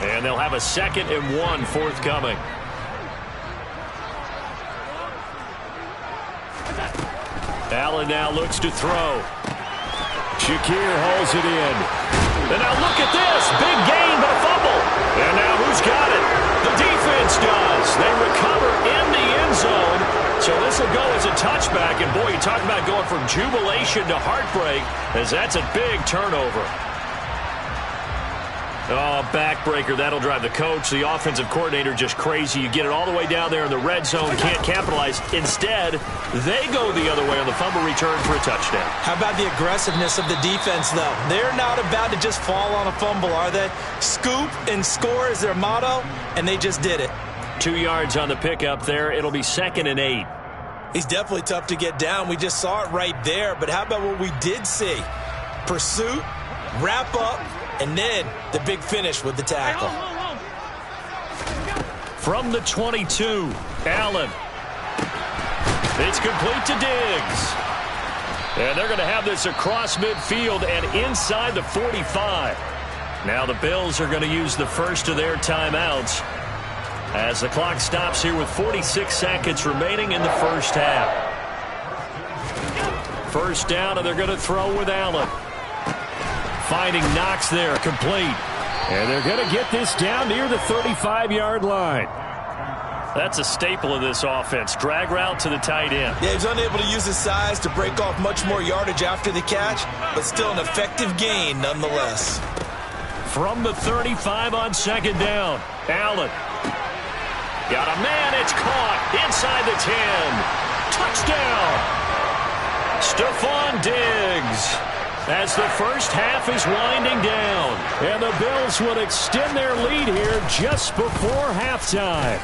And they'll have a 2nd and 1 forthcoming. Allen now looks to throw. Shakir hauls it in. And now look at this. Big gain, but a fumble. And now who's got it? The defense does. They recover in the end zone. So this will go as a touchback. And, boy, you talk about going from jubilation to heartbreak, as that's a big turnover. Oh, backbreaker. That'll drive the coach, the offensive coordinator, just crazy. You get it all the way down there in the red zone, can't capitalize. Instead, they go the other way on the fumble return for a touchdown. How about the aggressiveness of the defense, though? They're not about to just fall on a fumble, are they? Scoop and score is their motto, and they just did it. 2 yards on the pickup there. It'll be 2nd and 8. He's definitely tough to get down. We just saw it right there. But how about what we did see? Pursuit, wrap up, and then the big finish with the tackle. Hey, hold on. From the 22, Allen. It's complete to Diggs. And they're going to have this across midfield and inside the 45. Now the Bills are going to use the first of their timeouts as the clock stops here with 46 seconds remaining in the first half. First down, and they're going to throw with Allen. Finding Knox there, complete. And they're going to get this down near the 35-yard line. That's a staple of this offense. Drag route to the tight end. Yeah, he's unable to use his size to break off much more yardage after the catch, but still an effective gain nonetheless. From the 35 on second down, Allen. Got a man, it's caught inside the 10. Touchdown. Stephon Diggs. As the first half is winding down. And the Bills will extend their lead here just before halftime.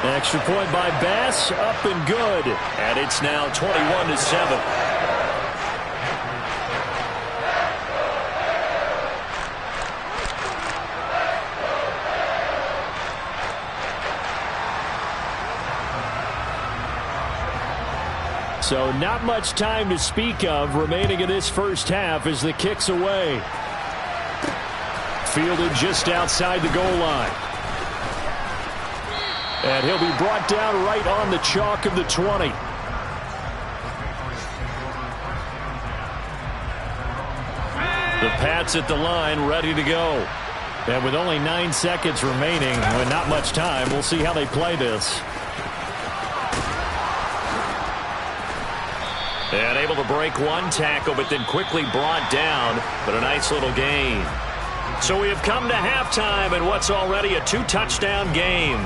Extra point by Bass, up and good. And it's now 21-7. So not much time to speak of remaining in this first half as the kick's away. Fielded just outside the goal line. And he'll be brought down right on the chalk of the 20. The Pats at the line, ready to go. And with only 9 seconds remaining, with not much time, we'll see how they play this. And able to break one tackle, but then quickly brought down. But a nice little gain. So we have come to halftime in what's already a 2-touchdown game.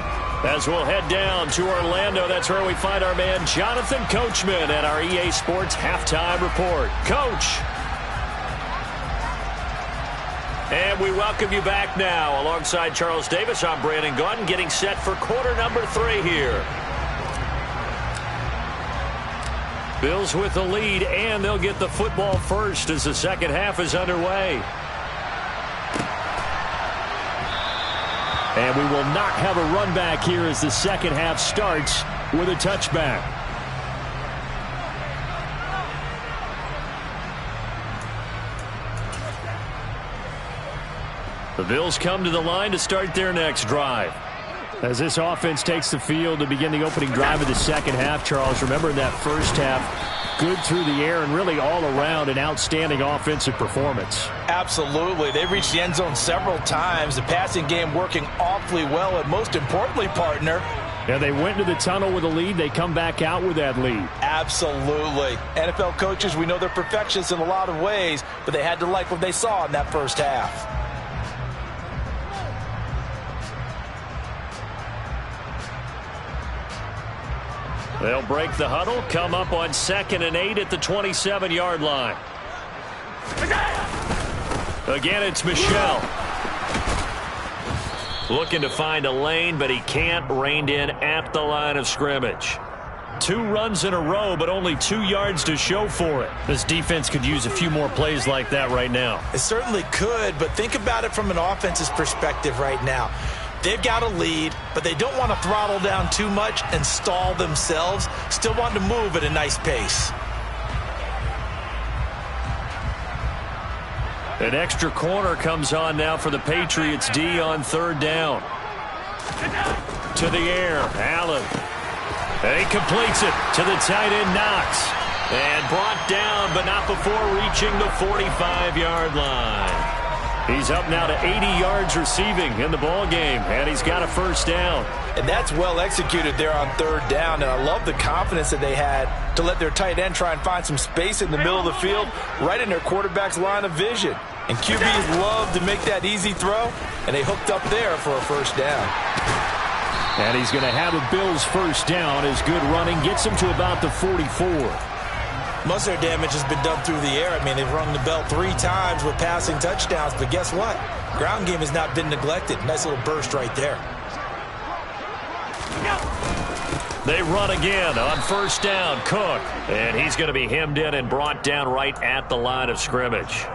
As we'll head down to Orlando, that's where we find our man Jonathan Coachman at our EA Sports Halftime Report. Coach. And we welcome you back now. Alongside Charles Davis, I'm Brandon Gaudin, getting set for quarter number 3 here. Bills with the lead, and they'll get the football first as the second half is underway. And we will not have a run back here as the second half starts with a touchback. The Bills come to the line to start their next drive. As this offense takes the field to begin the opening drive of the second half, Charles, remember in that first half, good through the air and really all around an outstanding offensive performance. Absolutely. They reached the end zone several times. The passing game working awfully well, and most importantly, partner. Yeah, they went to the tunnel with a lead. They come back out with that lead. Absolutely. NFL coaches, we know they're perfectionists in a lot of ways, but they had to like what they saw in that first half. They'll break the huddle, come up on 2nd and 8 at the 27-yard line. Again, it's Michel. Looking to find a lane, but he can't. Reined in at the line of scrimmage. 2 runs in a row, but only 2 yards to show for it. This defense could use a few more plays like that right now. It certainly could, but think about it from an offense's perspective right now. They've got a lead, but they don't want to throttle down too much and stall themselves. Still want to move at a nice pace. An extra corner comes on now for the Patriots D on 3rd down. To the air, Allen. And he completes it to the tight end, Knox. And brought down, but not before reaching the 45-yard line. He's up now to 80 yards receiving in the ball game, and he's got a first down. And that's well executed there on 3rd down, and I love the confidence that they had to let their tight end try and find some space in the middle of the field, right in their quarterback's line of vision. And QBs love to make that easy throw, and they hooked up there for a first down. And he's going to have a Bills first down as good running gets him to about the 44. Most of their damage has been done through the air. I mean, they've rung the bell 3 times with passing touchdowns, but guess what? Ground game has not been neglected. Nice little burst right there. They run again on first down. Cook, and he's going to be hemmed in and brought down right at the line of scrimmage.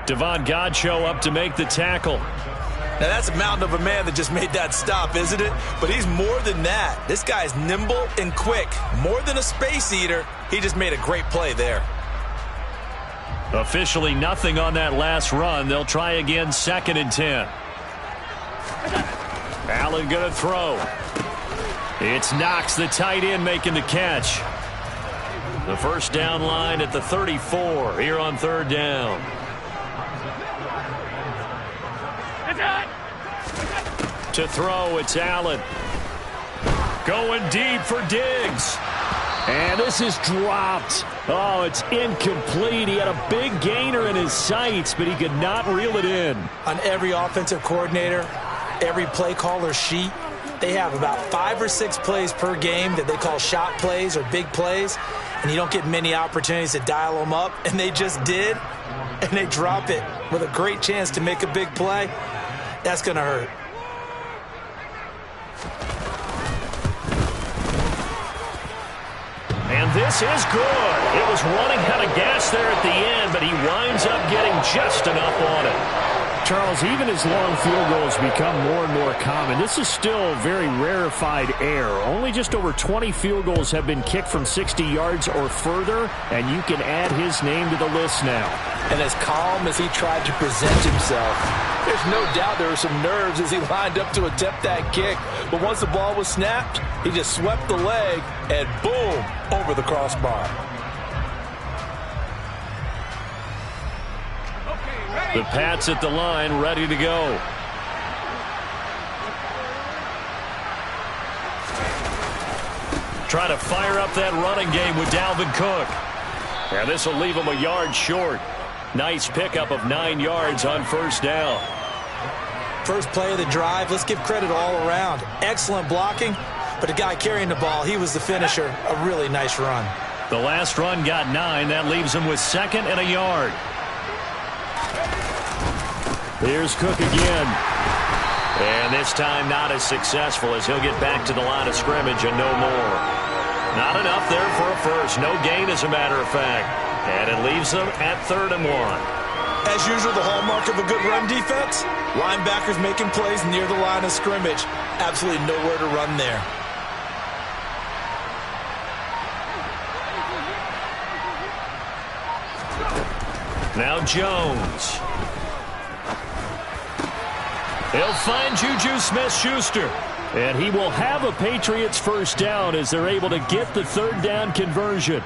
Devon Godchaux up to make the tackle. Now, that's a mountain of a man that just made that stop, isn't it? But he's more than that. This guy's nimble and quick. More than a space eater. He just made a great play there. Officially nothing on that last run. They'll try again, 2nd and 10. Allen going to throw. It's Knox, the tight end, making the catch. The first down line at the 34 here on 3rd down. To throw, it's Allen. Going deep for Diggs. And this is dropped. Oh, it's incomplete. He had a big gainer in his sights, but he could not reel it in. On every offensive coordinator, every play caller sheet, they have about 5 or 6 plays per game that they call shot plays or big plays, and you don't get many opportunities to dial them up, and they just did, and they drop it with a great chance to make a big play. That's going to hurt. And this is good. It was running out of gas there at the end, but he winds up getting just enough on it. Charles, even as long field goals become more and more common, this is still very rarefied air. Only just over 20 field goals have been kicked from 60 yards or further, and you can add his name to the list now. And as calm as he tried to present himself, there's no doubt there were some nerves as he lined up to attempt that kick. But once the ball was snapped, he just swept the leg and boom, over the crossbar. The Pats at the line, ready to go. Try to fire up that running game with Dalvin Cook. And this will leave him a yard short. Nice pickup of 9 yards on 1st down. First play of the drive, let's give credit all around. Excellent blocking, but the guy carrying the ball, he was the finisher. A really nice run. The last run got 9. That leaves him with 2nd and a yard. Here's Cook again. And this time not as successful as he'll get back to the line of scrimmage and no more. Not enough there for a first. No gain, as a matter of fact. And it leaves them at 3rd and 1. As usual, the hallmark of a good run defense, linebackers making plays near the line of scrimmage. Absolutely nowhere to run there. Now Jones. He'll find Juju Smith-Schuster. And he will have a Patriots first down as they're able to get the 3rd down conversion.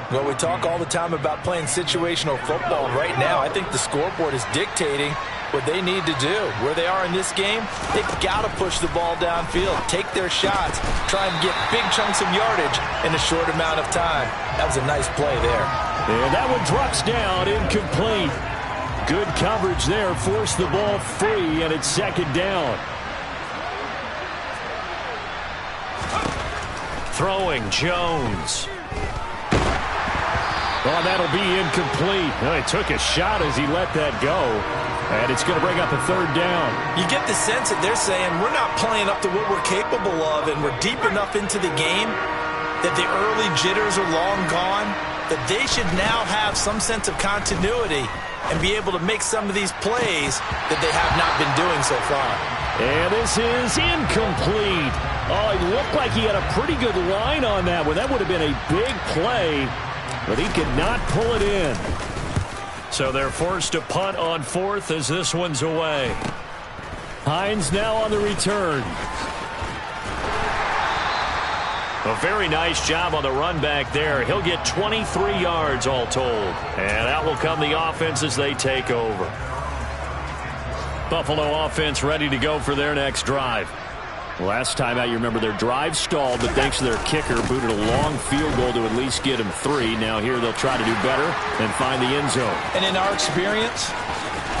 Well, we talk all the time about playing situational football. Right now, I think the scoreboard is dictating what they need to do. Where they are in this game, they've got to push the ball downfield, take their shots, try and get big chunks of yardage in a short amount of time. That was a nice play there. And that one drops down, incomplete. Good coverage there, forced the ball free, and it's 2nd down. Throwing, Jones. Oh, that'll be incomplete. Well, he took a shot as he let that go. And it's going to bring up a 3rd down. You get the sense that they're saying we're not playing up to what we're capable of, and we're deep enough into the game that the early jitters are long gone, that they should now have some sense of continuity and be able to make some of these plays that they have not been doing so far. And this is incomplete. Oh, it looked like he had a pretty good line on that one. That would have been a big play, but he could not pull it in. So they're forced to punt on 4th as this one's away. Hines now on the return. A very nice job on the run back there. He'll get 23 yards all told. And out will come the offense as they take over. Buffalo offense ready to go for their next drive. Last time out, you remember their drive stalled, but thanks to their kicker, booted a long field goal to at least get him 3. Now here they'll try to do better and find the end zone. And in our experience,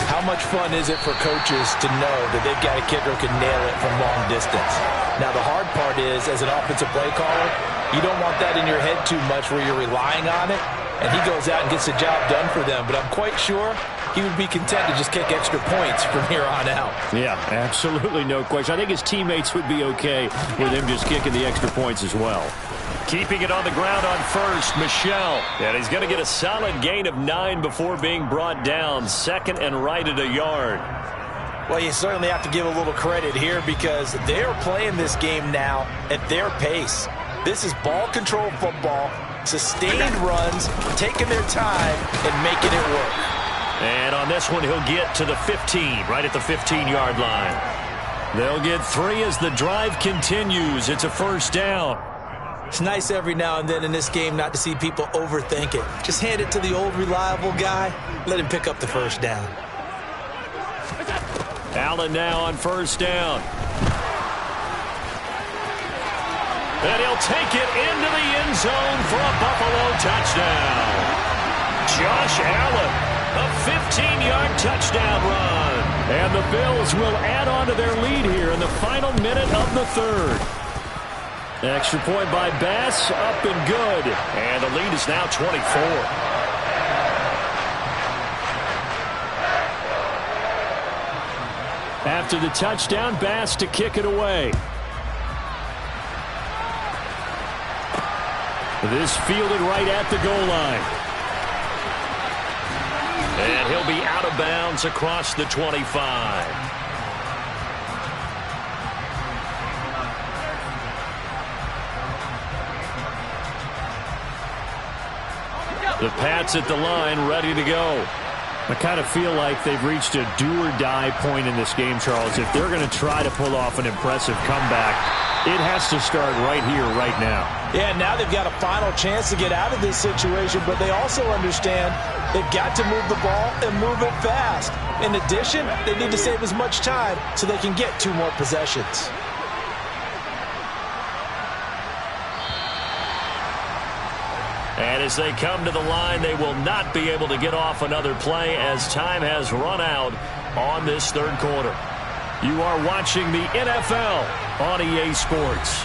how much fun is it for coaches to know that they've got a kicker who can nail it from long distance? Now, the hard part is, as an offensive play caller, you don't want that in your head too much where you're relying on it, and he goes out and gets the job done for them. But I'm quite sure he would be content to just kick extra points from here on out. Yeah, absolutely no question. I think his teammates would be okay with him just kicking the extra points as well. Keeping it on the ground on 1st, Michel. And he's going to get a solid gain of 9 before being brought down. 2nd and right at a yard. Well, you certainly have to give a little credit here because they're playing this game now at their pace. This is ball control football, sustained runs, taking their time, and making it work. And on this one, he'll get to the 15, right at the 15-yard line. They'll get 3 as the drive continues. It's a first down. It's nice every now and then in this game not to see people overthink it. Just hand it to the old reliable guy, let him pick up the first down. Allen now on first down. And he'll take it into the end zone for a Buffalo touchdown. Josh Allen, a 15-yard touchdown run. And the Bills will add on to their lead here in the final minute of the third. Extra point by Bass, up and good. And the lead is now 24. After the touchdown, Bass to kick it away. This fielded right at the goal line. And he'll be out of bounds across the 25. The Pats at the line, ready to go. I kind of feel like they've reached a do-or-die point in this game, Charles. If they're going to try to pull off an impressive comeback, it has to start right here, right now. Yeah, now they've got a final chance to get out of this situation, but they also understand they've got to move the ball and move it fast. In addition, they need to save as much time so they can get 2 more possessions. And as they come to the line, they will not be able to get off another play as time has run out on this third quarter. You are watching the NFL on EA Sports.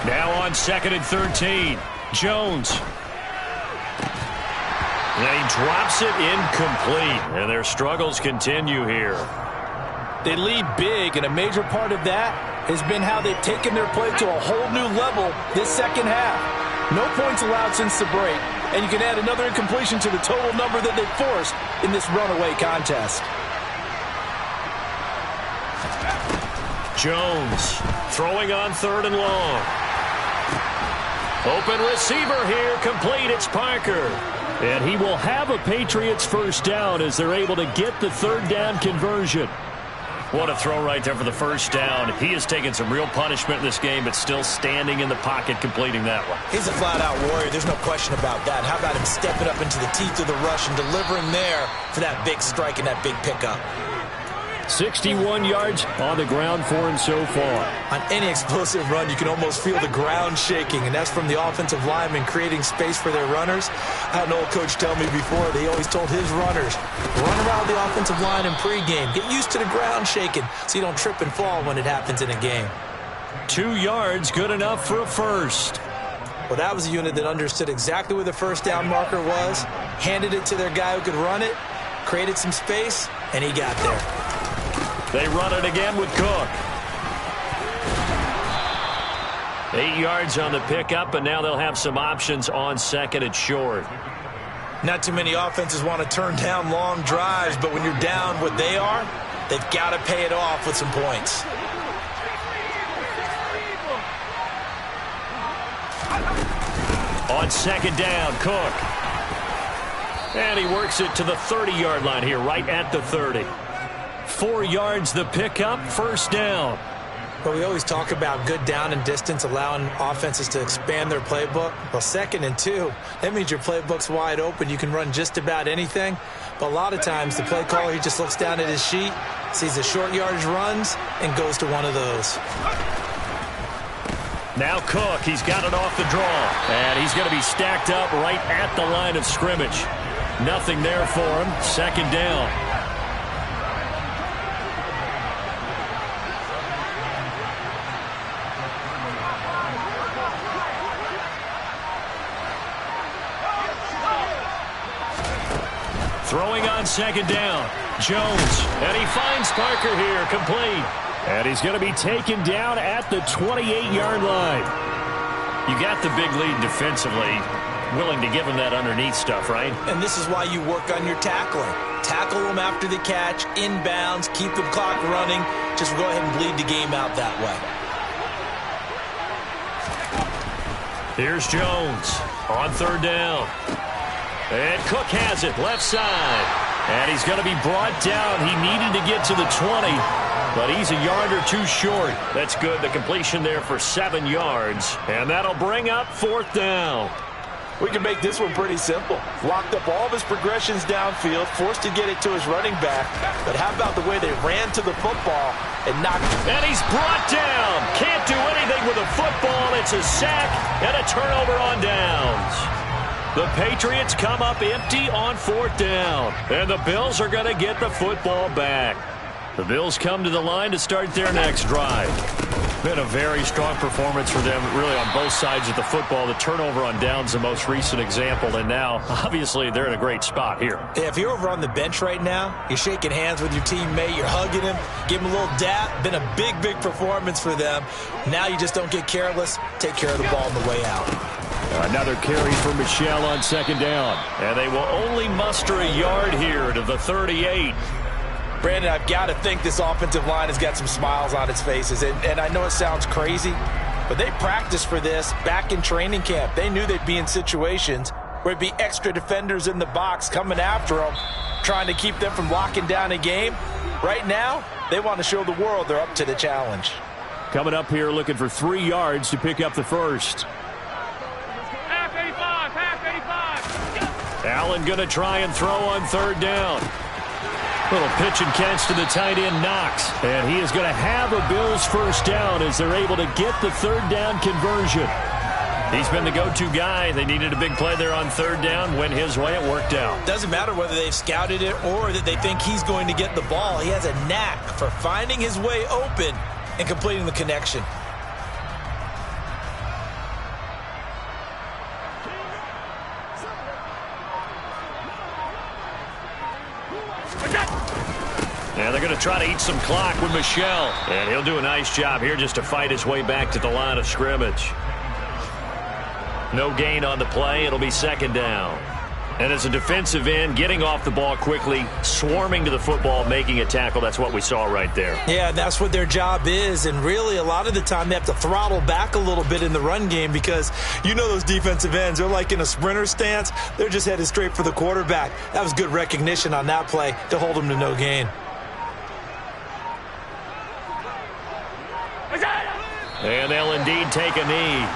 Now on 2nd and 13, Jones. And he drops it incomplete, and their struggles continue here. They lead big, and a major part of that has been how they've taken their play to a whole new level this second half. No points allowed since the break, and you can add another incompletion to the total number that they've forced in this runaway contest. Jones throwing on 3rd and long. Open receiver here, complete, it's Parker. And he will have a Patriots first down as they're able to get the 3rd down conversion. What a throw right there for the first down. He has taken some real punishment in this game, but still standing in the pocket, completing that one. He's a flat-out warrior. There's no question about that. How about him stepping up into the teeth of the rush and delivering there for that big strike and that big pickup? 61 yards on the ground for him so far. On any explosive run, you can almost feel the ground shaking, and that's from the offensive linemen creating space for their runners. I had an old coach tell me before, they always told his runners, run around the offensive line in pregame. Get used to the ground shaking so you don't trip and fall when it happens in a game. 2 yards, good enough for a first. Well, that was a unit that understood exactly where the first down marker was, handed it to their guy who could run it, created some space, and he got there. They run it again with Cook. 8 yards on the pickup, and now they'll have some options on 2nd and short. Not too many offenses want to turn down long drives, but when you're down what they are, they've got to pay it off with some points. On 2nd down, Cook. And he works it to the 30-yard line here, right at the 30. 4 yards the pickup, first down. But we always talk about good down and distance, allowing offenses to expand their playbook. Well, 2nd and 2, that means your playbook's wide open. You can run just about anything. But a lot of times, the play caller, he just looks down at his sheet, sees the short yardage runs, and goes to one of those. Now Cook, he's got it off the draw. And he's going to be stacked up right at the line of scrimmage. Nothing there for him, 2nd down. Throwing on second down. Jones. And he finds Parker here. Complete. And he's going to be taken down at the 28-yard line. You got the big lead defensively. Willing to give him that underneath stuff, right? And this is why you work on your tackling. Tackle them after the catch, inbounds, keep the clock running. Just go ahead and bleed the game out that way. Here's Jones on third down. And Cook has it, left side. And he's going to be brought down. He needed to get to the 20, but he's a yard or two short. That's good. The completion there for 7 yards. And that'll bring up fourth down. We can make this one pretty simple. Locked up all of his progressions downfield, forced to get it to his running back. But how about the way they ran to the football and knocked it? And he's brought down. Can't do anything with a football. It's a sack and a turnover on downs. The Patriots come up empty on fourth down. And the Bills are going to get the football back. The Bills come to the line to start their next drive. Been a very strong performance for them, really, on both sides of the football. The turnover on downs, the most recent example, and now, obviously, they're in a great spot here. Yeah, if you're over on the bench right now, you're shaking hands with your teammate, you're hugging him, give him a little dap. Been a big, big performance for them. Now you just don't get careless. Take care of the ball on the way out. Another carry for Michelle on second down. And they will only muster a yard here to the 38. Brandon, I've got to think this offensive line has got some smiles on its faces. And I know it sounds crazy, but they practiced for this back in training camp. They knew they'd be in situations where it'd be extra defenders in the box coming after them, trying to keep them from locking down a game. Right now, they want to show the world they're up to the challenge. Coming up here looking for 3 yards to pick up the first. Half 85, half 85. Allen going to try and throw on third down. Little pitch and catch to the tight end, Knox. And he is going to have a Bills first down as they're able to get the third down conversion. He's been the go-to guy. They needed a big play there on third down. Went his way. It worked out. Doesn't matter whether they've scouted it or that they think he's going to get the ball. He has a knack for finding his way open and completing the connection. Yeah, they're going to try to eat some clock with Michelle. And he'll do a nice job here just to fight his way back to the line of scrimmage. No gain on the play. It'll be second down. And as a defensive end, getting off the ball quickly, swarming to the football, making a tackle, that's what we saw right there. Yeah, that's what their job is. And really, a lot of the time, they have to throttle back a little bit in the run game because you know those defensive ends, they're like in a sprinter stance. They're just headed straight for the quarterback. That was good recognition on that play to hold them to no gain. And they'll indeed take a knee.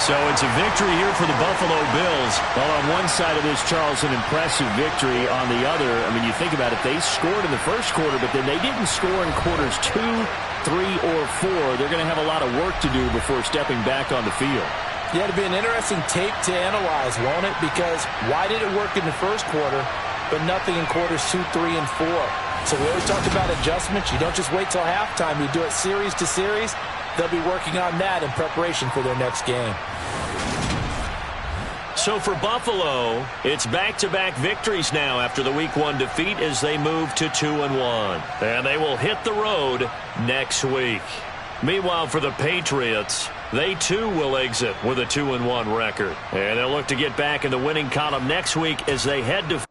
So it's a victory here for the Buffalo Bills. Well, on one side of this, Charles, an impressive victory. On the other, I mean, you think about it, they scored in the first quarter, but then they didn't score in quarters 2, 3, or 4. They're going to have a lot of work to do before stepping back on the field. Yeah, it'll be an interesting tape to analyze, won't it? Because why did it work in the first quarter, but nothing in quarters 2, 3, and 4? So we always talked about adjustments. You don't just wait till halftime. You do it series to series. They'll be working on that in preparation for their next game. So for Buffalo, it's back-to-back victories now after the Week 1 defeat as they move to 2-1. And they will hit the road next week. Meanwhile, for the Patriots, they too will exit with a 2-1 record. And they'll look to get back in the winning column next week as they head to